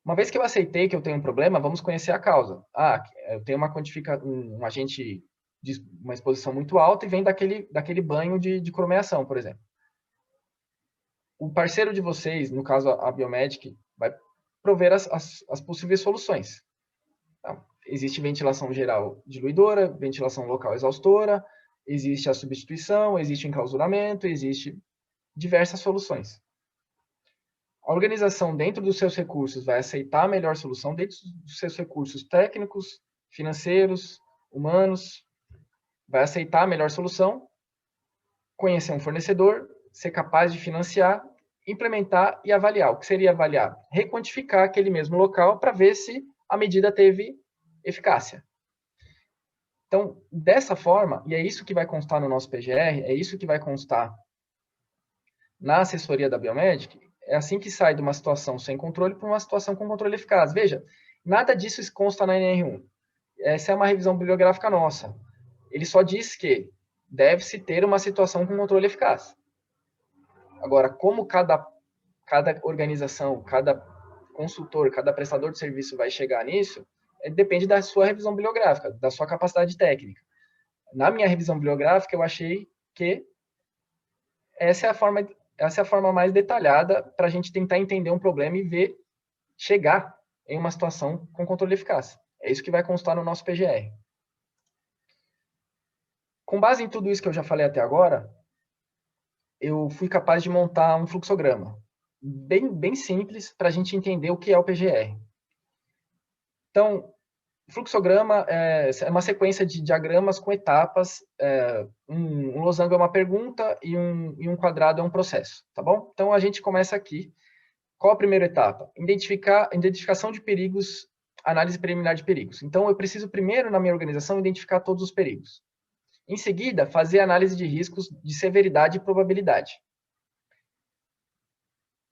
Uma vez que eu aceitei que eu tenho um problema, vamos conhecer a causa. Eu tenho um agente de uma exposição muito alta e vem daquele banho de cromeação, por exemplo. O parceiro de vocês, no caso a Biomedic, vai prover as possíveis soluções. Tá? Existe ventilação geral diluidora, ventilação local exaustora, existe a substituição, existe o enclausuramento, existe diversas soluções. A organização, dentro dos seus recursos, vai aceitar a melhor solução dentro dos seus recursos técnicos, financeiros, humanos, vai aceitar a melhor solução, conhecer um fornecedor, ser capaz de financiar, implementar e avaliar. O que seria avaliar? Requantificar aquele mesmo local para ver se a medida teve eficácia. Então, dessa forma, e é isso que vai constar no nosso PGR, é isso que vai constar na assessoria da Biomedic, é assim que sai de uma situação sem controle para uma situação com controle eficaz. Veja, nada disso consta na NR1. Essa é uma revisão bibliográfica nossa. Ele só diz que deve-se ter uma situação com controle eficaz. Agora, como cada organização, cada consultor, cada prestador de serviço vai chegar nisso, depende da sua revisão bibliográfica, da sua capacidade técnica. Na minha revisão bibliográfica, eu achei que essa é a forma mais detalhada para a gente tentar entender um problema e chegar em uma situação com controle eficaz. É isso que vai constar no nosso PGR. Com base em tudo isso que eu já falei até agora, eu fui capaz de montar um fluxograma bem simples para a gente entender o que é o PGR. Então, o fluxograma é uma sequência de diagramas com etapas. Um losango é uma pergunta e um quadrado é um processo, tá bom? Então, a gente começa aqui. Qual a primeira etapa? Identificação de perigos, análise preliminar de perigos. Então, eu preciso primeiro, na minha organização, identificar todos os perigos. Em seguida, fazer análise de riscos de severidade e probabilidade.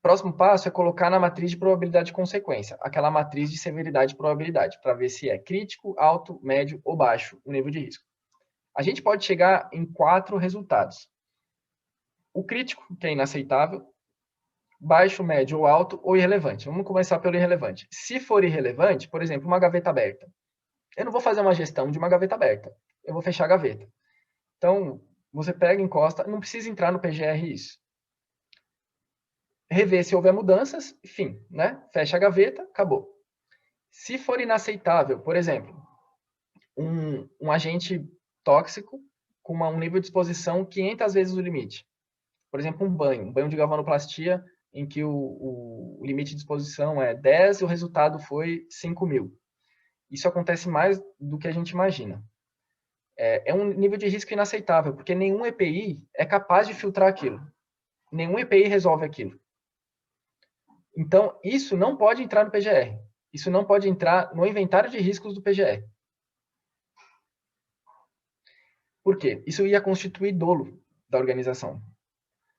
Próximo passo é colocar na matriz de probabilidade de consequência, aquela matriz de severidade e probabilidade, para ver se é crítico, alto, médio ou baixo o nível de risco. A gente pode chegar em 4 resultados. O crítico, que é inaceitável, baixo, médio ou alto, ou irrelevante. Vamos começar pelo irrelevante. Se for irrelevante, por exemplo, uma gaveta aberta. Eu não vou fazer uma gestão de uma gaveta aberta. Eu vou fechar a gaveta. Então, você pega, encosta, não precisa entrar no PGR isso. Rever se houver mudanças, enfim, né? Fecha a gaveta, acabou. Se for inaceitável, por exemplo, um agente tóxico com um nível de exposição 500 vezes o limite. Por exemplo, um banho de galvanoplastia em que o limite de exposição é 10 e o resultado foi 5.000. Isso acontece mais do que a gente imagina. É um nível de risco inaceitável, porque nenhum EPI é capaz de filtrar aquilo. Nenhum EPI resolve aquilo. Então, isso não pode entrar no PGR. Isso não pode entrar no inventário de riscos do PGR. Por quê? Isso ia constituir dolo da organização.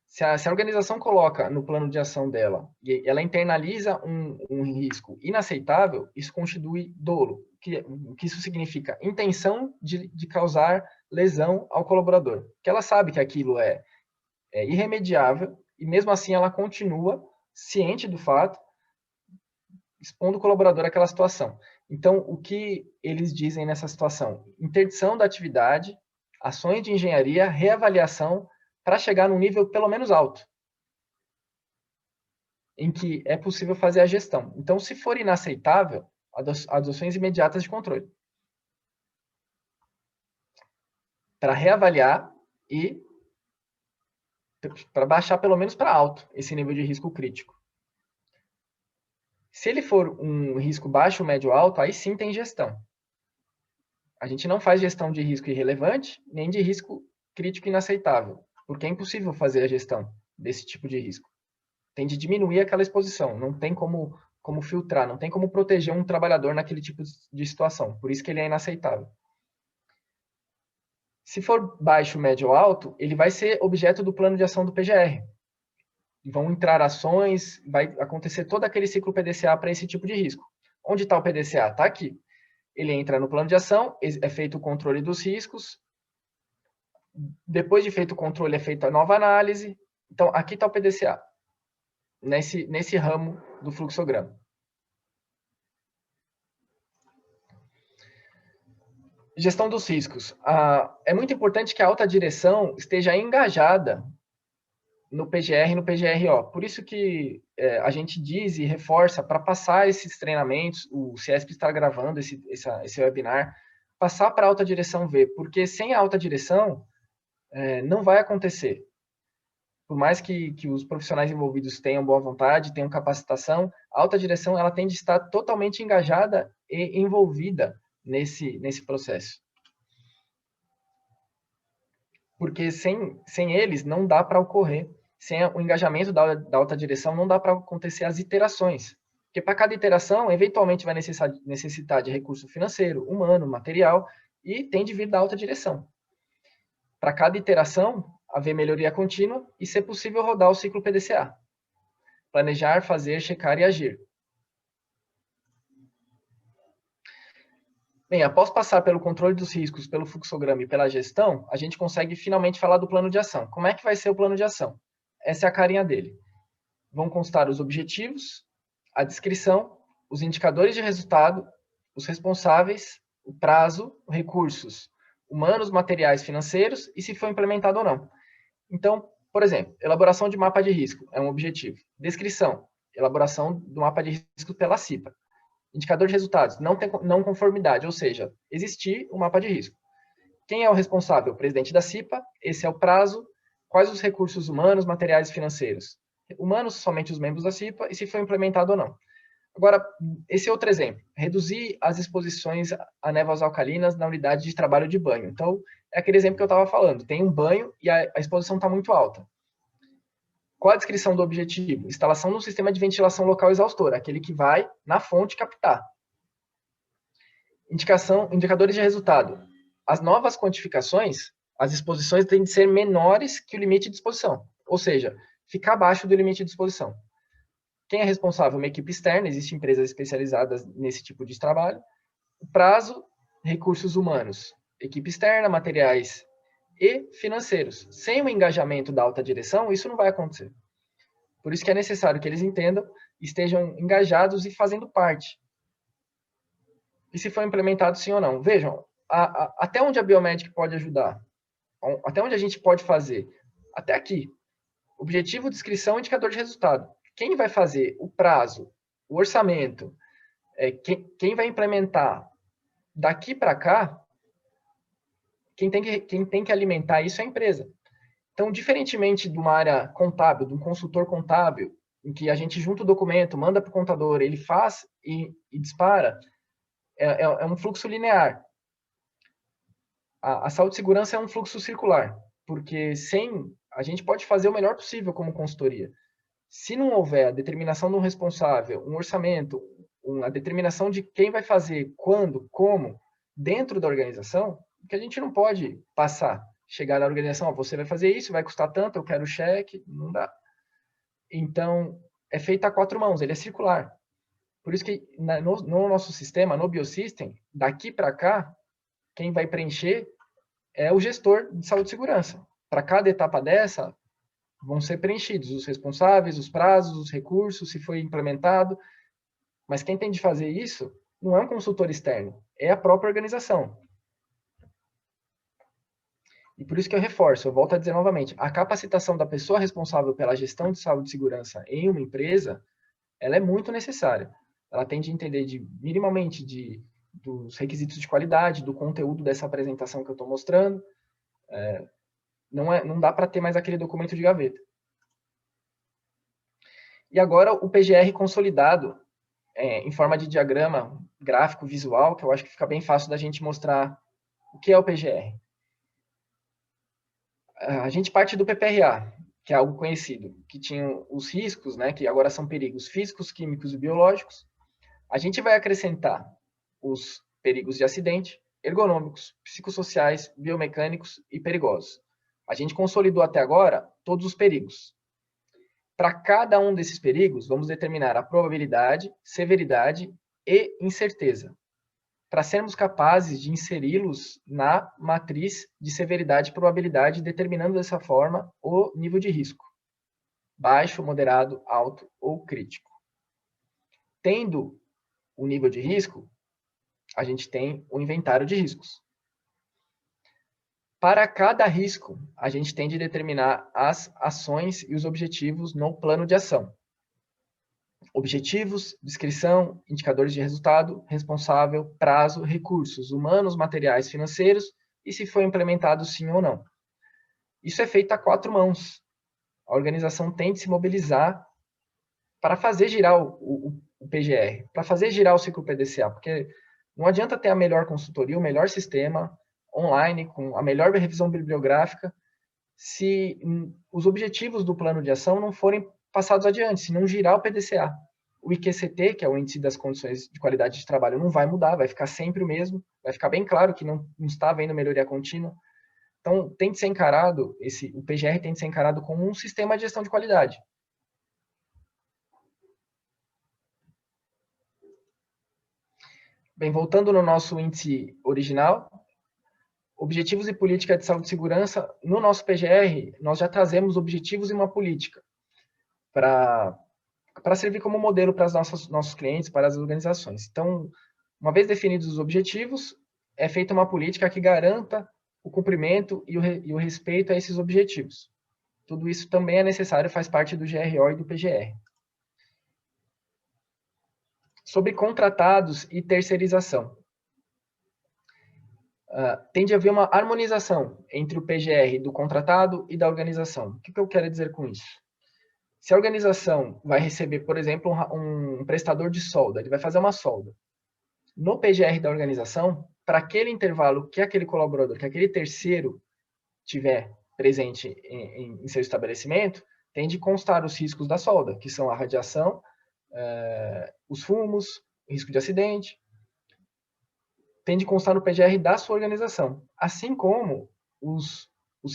Se a organização coloca no plano de ação dela e ela internaliza um risco inaceitável, isso constitui dolo. O que isso significa? Intenção de causar lesão ao colaborador. Que ela sabe que aquilo é irremediável e mesmo assim ela continua ciente do fato, expondo o colaborador àquela situação. Então, o que eles dizem nessa situação? Interdição da atividade, ações de engenharia, reavaliação, para chegar num nível pelo menos alto, em que é possível fazer a gestão. Então, se for inaceitável, adoções imediatas de controle. Para reavaliar e para baixar pelo menos para alto esse nível de risco crítico. Se ele for um risco baixo, médio, alto, aí sim tem gestão. A gente não faz gestão de risco irrelevante, nem de risco crítico inaceitável, porque é impossível fazer a gestão desse tipo de risco. Tem de diminuir aquela exposição, não tem como como filtrar, não tem como proteger um trabalhador naquele tipo de situação. Por isso que ele é inaceitável. Se for baixo, médio ou alto, ele vai ser objeto do plano de ação do PGR. Vão entrar ações, vai acontecer todo aquele ciclo PDCA para esse tipo de risco. Onde está o PDCA? Está aqui. Ele entra no plano de ação, é feito o controle dos riscos. Depois de feito o controle, é feita a nova análise. Então, aqui está o PDCA, nesse ramo do fluxograma. Gestão dos riscos. É muito importante que a alta direção esteja engajada no PGR e no PGRO. Por isso que a gente diz e reforça para passar esses treinamentos, o CIESP está gravando esse webinar, passar para a alta direção ver, porque sem a alta direção não vai acontecer. Por mais que os profissionais envolvidos tenham boa vontade, tenham capacitação, a alta direção ela tem de estar totalmente engajada e envolvida nesse processo. Porque sem eles não dá para ocorrer, sem o engajamento da alta direção não dá para acontecer as iterações. Porque para cada iteração, eventualmente vai necessitar de recurso financeiro, humano, material, e tem de vir da alta direção. Para cada iteração, haver melhoria contínua e, ser possível, rodar o ciclo PDCA. Planejar, fazer, checar e agir. Bem, após passar pelo controle dos riscos, pelo fluxograma e pela gestão, a gente consegue finalmente falar do plano de ação. Como é que vai ser o plano de ação? Essa é a carinha dele. Vão constar os objetivos, a descrição, os indicadores de resultado, os responsáveis, o prazo, recursos humanos, materiais, financeiros e se foi implementado ou não. Então, por exemplo, elaboração de mapa de risco é um objetivo. Descrição, elaboração do mapa de risco pela CIPA. Indicador de resultados, não conformidade, ou seja, existir um mapa de risco. Quem é o responsável? O presidente da CIPA, esse é o prazo, quais os recursos humanos, materiais e financeiros? Humanos, somente os membros da CIPA, e se foi implementado ou não. Agora, esse é outro exemplo, reduzir as exposições a névoas alcalinas na unidade de trabalho de banho. Então, é aquele exemplo que eu estava falando, tem um banho e a exposição está muito alta. Qual a descrição do objetivo? Instalação de um sistema de ventilação local exaustor, aquele que vai na fonte captar. Indicadores de resultado. As novas quantificações, as exposições têm de ser menores que o limite de exposição, ou seja, ficar abaixo do limite de exposição. Quem é responsável? Uma equipe externa, existem empresas especializadas nesse tipo de trabalho. O prazo, recursos humanos, equipe externa, materiais e financeiros. Sem o engajamento da alta direção, isso não vai acontecer. Por isso que é necessário que eles entendam, estejam engajados e fazendo parte. E se for implementado sim ou não. Vejam, até onde a Biomedic pode ajudar? Até onde a gente pode fazer? Até aqui. Objetivo, descrição, indicador de resultado. Quem vai fazer o prazo, o orçamento, quem vai implementar daqui para cá, quem tem que alimentar isso é a empresa. Então, diferentemente de uma área contábil, de um consultor contábil, em que a gente junta o documento, manda para o contador, ele faz e dispara, é um fluxo linear. A saúde e segurança é um fluxo circular, porque a gente pode fazer o melhor possível como consultoria. Se não houver a determinação de um responsável, um orçamento, a determinação de quem vai fazer, quando, como, dentro da organização, que a gente não pode chegar na organização, você vai fazer isso, vai custar tanto, eu quero o cheque, não dá. Então, é feito a 4 mãos, ele é circular. Por isso que no nosso sistema, no Biosystem, daqui para cá, quem vai preencher é o gestor de saúde e segurança. Para cada etapa dessa, vão ser preenchidos os responsáveis, os prazos, os recursos, se foi implementado. Mas quem tem de fazer isso não é um consultor externo, é a própria organização. E por isso que eu reforço, eu volto a dizer novamente, a capacitação da pessoa responsável pela gestão de saúde e segurança em uma empresa, ela é muito necessária. Ela tem de entender minimamente dos requisitos de qualidade, do conteúdo dessa apresentação que eu estou mostrando. Não dá para ter mais aquele documento de gaveta. E agora o PGR consolidado, em forma de diagrama gráfico visual, que eu acho que fica bem fácil da gente mostrar o que é o PGR. A gente parte do PPRA. que é algo conhecido, que tinham os riscos, né, que agora são perigos físicos, químicos e biológicos, a gente vai acrescentar os perigos de acidente, ergonômicos, psicossociais, biomecânicos e perigosos. A gente consolidou até agora todos os perigos. Para cada um desses perigos, vamos determinar a probabilidade, severidade e incerteza, para sermos capazes de inseri-los na matriz de severidade e probabilidade, determinando dessa forma o nível de risco: baixo, moderado, alto ou crítico. Tendo o nível de risco, a gente tem o inventário de riscos. Para cada risco, a gente tem de determinar as ações e os objetivos no plano de ação. Objetivos, descrição, indicadores de resultado, responsável, prazo, recursos humanos, materiais, financeiros e se foi implementado sim ou não. Isso é feito a 4 mãos. A organização tem de se mobilizar para fazer girar o PGR, para fazer girar o ciclo PDCA, porque não adianta ter a melhor consultoria, o melhor sistema online, com a melhor revisão bibliográfica, se os objetivos do plano de ação não forem passados adiante, se não girar o PDCA. O IQCT, que é o Índice das Condições de Qualidade de Trabalho, não vai mudar, vai ficar sempre o mesmo, vai ficar bem claro que não está havendo melhoria contínua. Então, tem de ser encarado, o PGR tem de ser encarado como um sistema de gestão de qualidade. Bem, voltando no nosso índice original, objetivos e política de saúde e segurança, no nosso PGR, nós já trazemos objetivos e uma política para servir como modelo para os nossos clientes, para as organizações. Então, uma vez definidos os objetivos, é feita uma política que garanta o cumprimento e o respeito a esses objetivos. Tudo isso também é necessário, faz parte do GRO e do PGR. Sobre contratados e terceirização. Tem de haver uma harmonização entre o PGR do contratado e da organização. O que eu quero dizer com isso? Se a organização vai receber, por exemplo, um prestador de solda, ele vai fazer uma solda. No PGR da organização, para aquele intervalo que aquele colaborador, que aquele terceiro tiver presente em seu estabelecimento, tem de constar os riscos da solda, que são a radiação, os fumos, o risco de acidente, tem de constar no PGR da sua organização. Assim como os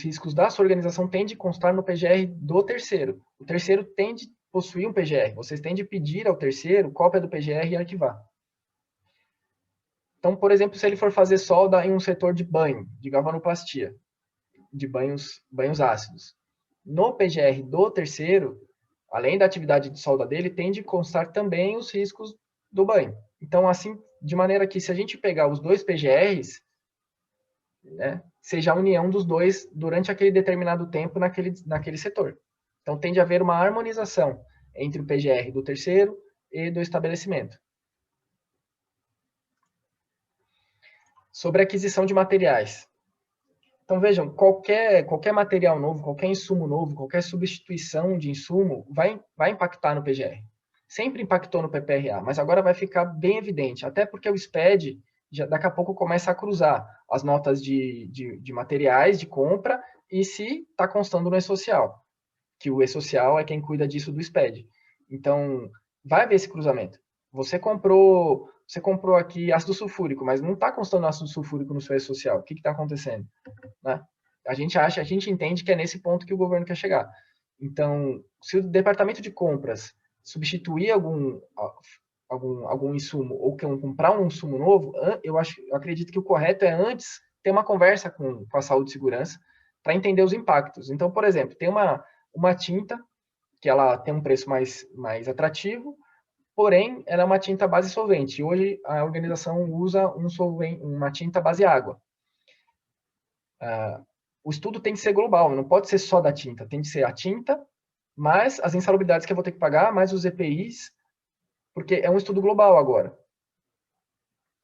riscos da sua organização têm de constar no PGR do terceiro. O terceiro tem de possuir um PGR. Vocês têm de pedir ao terceiro cópia do PGR e arquivar. Então, por exemplo, se ele for fazer solda em um setor de banho, de galvanoplastia, de banhos ácidos, no PGR do terceiro, além da atividade de solda dele, tem de constar também os riscos do banho. Então, assim, de maneira que se a gente pegar os dois PGRs, né, seja a união dos dois durante aquele determinado tempo naquele setor. Então, tem de haver uma harmonização entre o PGR do terceiro e do estabelecimento. Sobre a aquisição de materiais. Então, vejam, qualquer material novo, qualquer insumo novo, qualquer substituição de insumo vai impactar no PGR. Sempre impactou no PPRA, mas agora vai ficar bem evidente, até porque o SPED daqui a pouco começa a cruzar as notas de materiais de compra e se está constando no E-Social, que o E-Social é quem cuida disso do SPED. Então, vai haver esse cruzamento. Você comprou aqui ácido sulfúrico, mas não está constando ácido sulfúrico no seu E-Social. O que está acontecendo? Né? A gente entende que é nesse ponto que o governo quer chegar. Então, se o departamento de compras substituir algum insumo ou comprar um insumo novo, eu acredito que o correto é antes ter uma conversa com a saúde e segurança para entender os impactos. Então, por exemplo, tem uma tinta que ela tem um preço mais atrativo, porém, ela é uma tinta base solvente. Hoje, a organização usa uma tinta base água. O estudo tem que ser global, não pode ser só da tinta. Tem que ser a tinta, mais as insalubridades que eu vou ter que pagar, mais os EPIs, porque é um estudo global agora.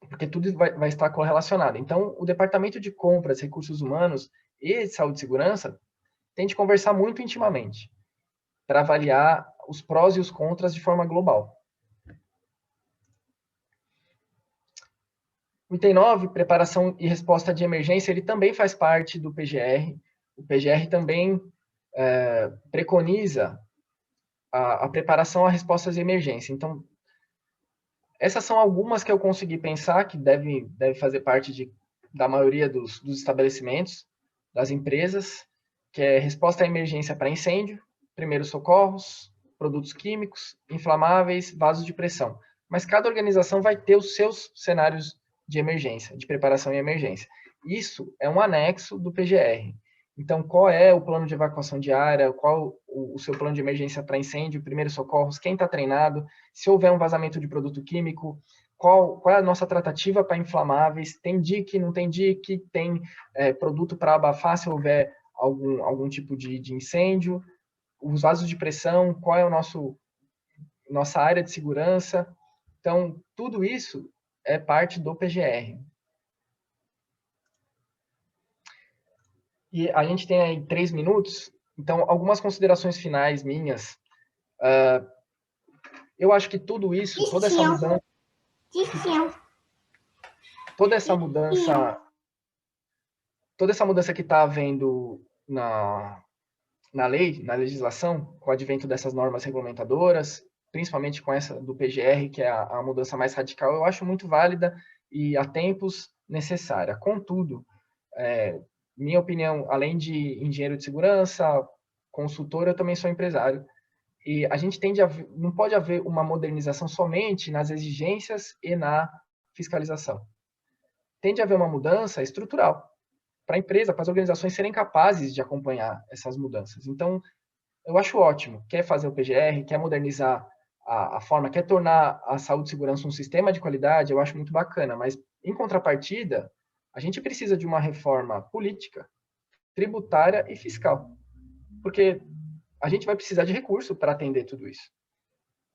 Porque tudo vai estar correlacionado. Então, o Departamento de Compras, Recursos Humanos e Saúde e Segurança tem de conversar muito intimamente para avaliar os prós e os contras de forma global. O item 9, preparação e resposta de emergência, ele também faz parte do PGR. O PGR também preconiza a preparação a respostas de emergência. Então, essas são algumas que eu consegui pensar que deve fazer parte da maioria dos estabelecimentos, das empresas, que é resposta à emergência para incêndio, primeiros socorros, produtos químicos, inflamáveis, vasos de pressão. Mas cada organização vai ter os seus cenários de emergência, de preparação em emergência. Isso é um anexo do PGR. Então, qual é o plano de evacuação diária, qual o seu plano de emergência para incêndio, primeiros socorros, quem está treinado, se houver um vazamento de produto químico, qual é a nossa tratativa para inflamáveis, tem DIC, não tem DIC, tem produto para abafar se houver algum tipo de incêndio, os vasos de pressão, qual é nossa área de segurança. Então, tudo isso é parte do PGR. E a gente tem aí 3 minutos, então, algumas considerações finais minhas. Eu acho que tudo isso, toda essa mudança que está havendo na lei, na legislação, com o advento dessas normas regulamentadoras, principalmente com essa do PGR, que é a mudança mais radical, eu acho muito válida e a tempos necessária. Contudo, minha opinião, além de engenheiro de segurança, consultor, eu também sou empresário. E a gente não pode haver uma modernização somente nas exigências e na fiscalização. Tende a haver uma mudança estrutural para a empresa, para as organizações serem capazes de acompanhar essas mudanças. Então, eu acho ótimo. Quer fazer o PGR, quer modernizar a forma, quer tornar a saúde e segurança um sistema de qualidade, eu acho muito bacana. Mas, em contrapartida, a gente precisa de uma reforma política, tributária e fiscal. Porque a gente vai precisar de recurso para atender tudo isso.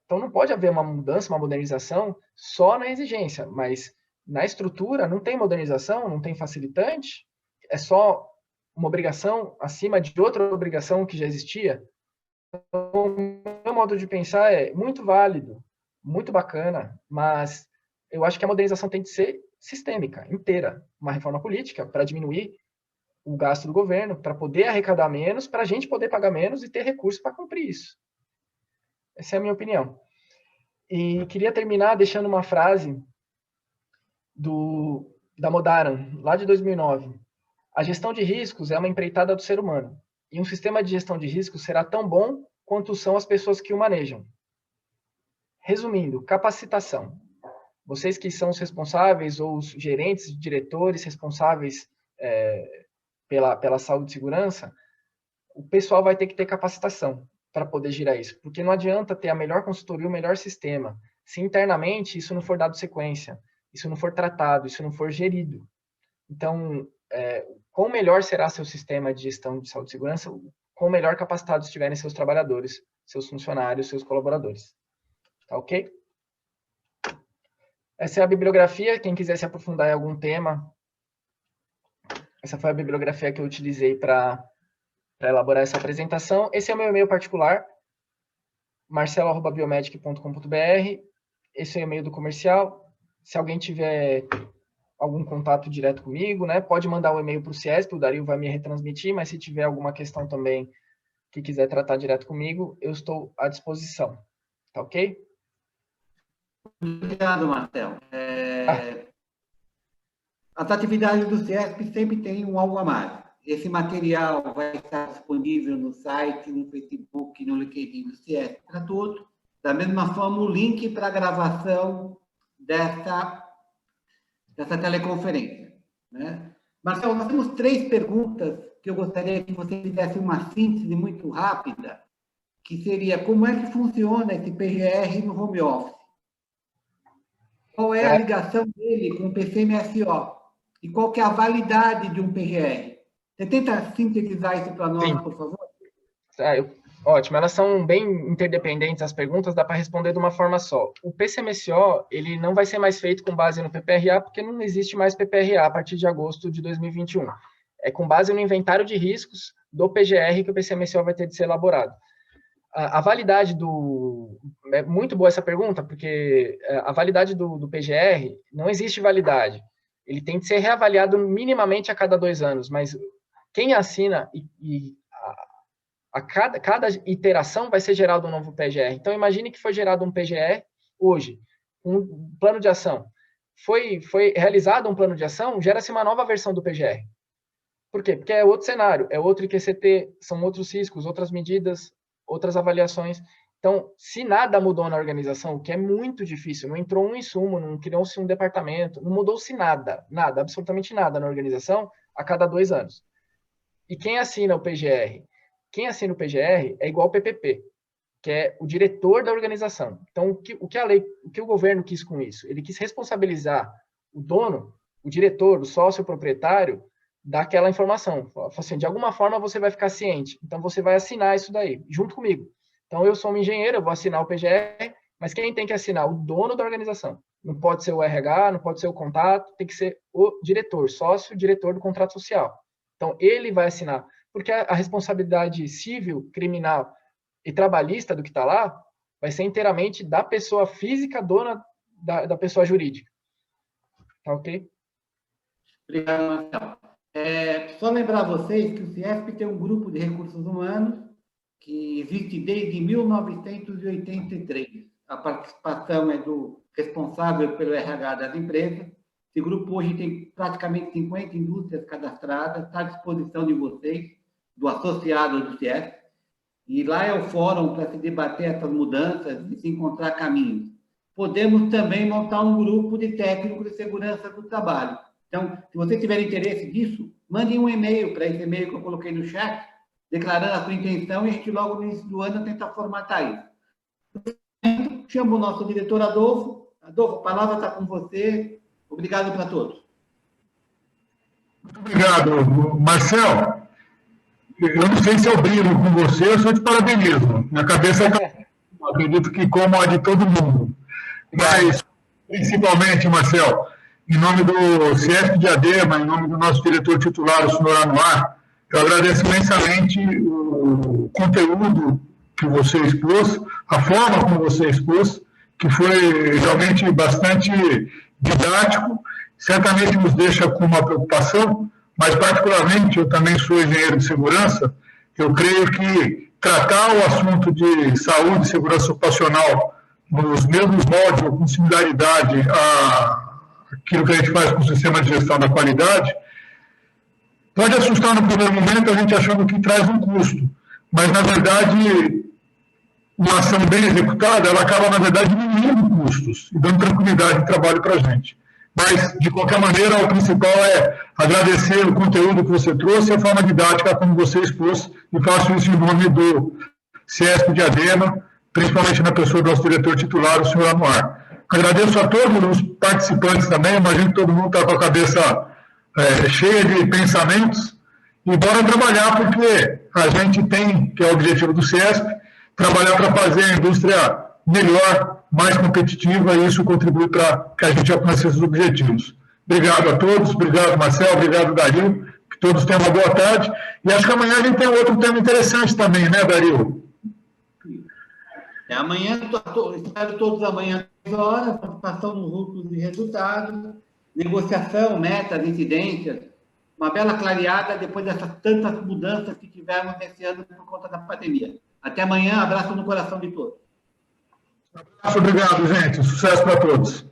Então, não pode haver uma mudança, uma modernização só na exigência, mas na estrutura não tem modernização, não tem facilitante, é só uma obrigação acima de outra obrigação que já existia. Então, o meu modo de pensar é muito válido, muito bacana, mas eu acho que a modernização tem que ser sistêmica, inteira. Uma reforma política para diminuir o gasto do governo, para poder arrecadar menos, para a gente poder pagar menos e ter recursos para cumprir isso. Essa é a minha opinião. E queria terminar deixando uma frase da Modaran, lá de 2009. A gestão de riscos é uma empreitada do ser humano, e um sistema de gestão de riscos será tão bom quanto são as pessoas que o manejam. Resumindo, capacitação. Vocês que são os responsáveis, ou os gerentes, diretores responsáveis pela saúde e segurança, o pessoal vai ter que ter capacitação para poder girar isso, porque não adianta ter a melhor consultoria, o melhor sistema, se internamente isso não for dado sequência, isso não for tratado, isso não for gerido. Então, quão melhor será seu sistema de gestão de saúde e segurança, quão melhor capacitados estiverem seus trabalhadores, seus funcionários, seus colaboradores. Tá ok? Essa é a bibliografia, quem quiser se aprofundar em algum tema, essa foi a bibliografia que eu utilizei para elaborar essa apresentação. Esse é o meu e-mail particular, marcelo@biomedic.com.br. Esse é o e-mail do comercial. Se alguém tiver algum contato direto comigo, né, pode mandar um e-mail para o CIESP, o Dario vai me retransmitir, mas se tiver alguma questão também que quiser tratar direto comigo, eu estou à disposição. Tá ok? Obrigado, Marcelo. As atividades do CIESP sempre têm um algo a mais. Esse material vai estar disponível no site, no Facebook, no LinkedIn do CIESP para todos. Da mesma forma, o link para a gravação dessa teleconferência. Né? Marcelo, nós temos 3 perguntas que eu gostaria que você fizesse uma síntese muito rápida, que seria como é que funciona esse PGR no home office? Qual é a ligação dele com o PCMSO? E qual que é a validade de um PGR? Você tenta sintetizar isso para nós, por favor? Ótimo, elas são bem interdependentes, as perguntas, dá para responder de uma forma só. O PCMSO, ele não vai ser mais feito com base no PPRA, porque não existe mais PPRA a partir de agosto de 2021. É com base no inventário de riscos do PGR que o PCMSO vai ter de ser elaborado. A validade É muito boa essa pergunta, porque a validade do PGR, não existe validade. Ele tem que ser reavaliado minimamente a cada 2 anos, mas quem assina A cada iteração vai ser gerado um novo PGR. Então, imagine que foi gerado um PGR hoje, um plano de ação. Foi realizado um plano de ação, gera-se uma nova versão do PGR. Por quê? Porque é outro cenário, é outro IQCT, são outros riscos, outras medidas, outras avaliações. Então, se nada mudou na organização, o que é muito difícil, não entrou um insumo, não criou-se um departamento, não mudou-se nada, absolutamente nada na organização a cada 2 anos. E quem assina o PGR? Quem assina o PGR é igual ao PPP, que é o diretor da organização. Então, o que o governo quis com isso? Ele quis responsabilizar o dono, o diretor, o sócio proprietário, daquela informação. Assim, de alguma forma você vai ficar ciente. Então, você vai assinar isso daí, junto comigo. Então, eu sou um engenheiro, eu vou assinar o PGR, mas quem tem que assinar? O dono da organização. Não pode ser o RH, não pode ser o contato, tem que ser o diretor, sócio, diretor do contrato social. Então, ele vai assinar. Porque a responsabilidade civil, criminal e trabalhista do que está lá vai ser inteiramente da pessoa física, dona da pessoa jurídica. Tá ok? Obrigado, Marcelo. Só lembrar vocês que o CIESP tem um grupo de recursos humanos que existe desde 1983. A participação é do responsável pelo RH das empresas. Esse grupo hoje tem praticamente 50 indústrias cadastradas, está à disposição de vocês, do associado do CIESP. E lá é o fórum para se debater essas mudanças e se encontrar caminhos. Podemos também montar um grupo de técnicos de segurança do trabalho. Então, se vocês tiverem interesse disso, mandem um e-mail para esse e-mail que eu coloquei no chat, declarando a sua intenção, e a gente logo no início do ano tenta formatar isso. Chamo o nosso diretor Adolfo. Adolfo, a palavra está com você. Obrigado para todos. Muito obrigado, Marcel. Eu não sei se eu brigo com você, eu só te parabenizo. Minha cabeça acredito que como a de todo mundo. Mas, principalmente, Marcel, em nome do CIESP Diadema, em nome do nosso diretor titular, o senhor Anuar, eu agradeço imensamente o conteúdo que você expôs, a forma como você expôs, que foi realmente bastante didático, certamente nos deixa com uma preocupação, mas particularmente, eu também sou engenheiro de segurança, eu creio que tratar o assunto de saúde e segurança ocupacional nos mesmos moldes ou com similaridade àquilo que a gente faz com o sistema de gestão da qualidade, pode assustar no primeiro momento a gente achando que traz um custo, mas, na verdade, uma ação bem executada, ela acaba, na verdade, diminuindo custos e dando tranquilidade de trabalho para a gente. Mas, de qualquer maneira, o principal é agradecer o conteúdo que você trouxe e a forma didática como você expôs, e faço isso em nome do CIESP Diadema, principalmente na pessoa do nosso diretor titular, o senhor Anuar. Agradeço a todos os participantes também, imagino que todo mundo está com a cabeça cheia de pensamentos, e bora trabalhar, porque a gente tem, que é o objetivo do CIESP, trabalhar para fazer a indústria melhor, mais competitiva, e isso contribui para que a gente alcance esses objetivos. Obrigado a todos, obrigado, Marcel, obrigado, Dario, que todos tenham uma boa tarde, e acho que amanhã a gente tem outro tema interessante também, né, Dario? Amanhã, espero todos amanhã, 10 horas, participação nos grupos de resultados, negociação, metas, incidências, uma bela clareada depois dessas tantas mudanças que tivemos nesse ano por conta da pandemia. Até amanhã, abraço no coração de todos. Obrigado, gente. Sucesso para todos.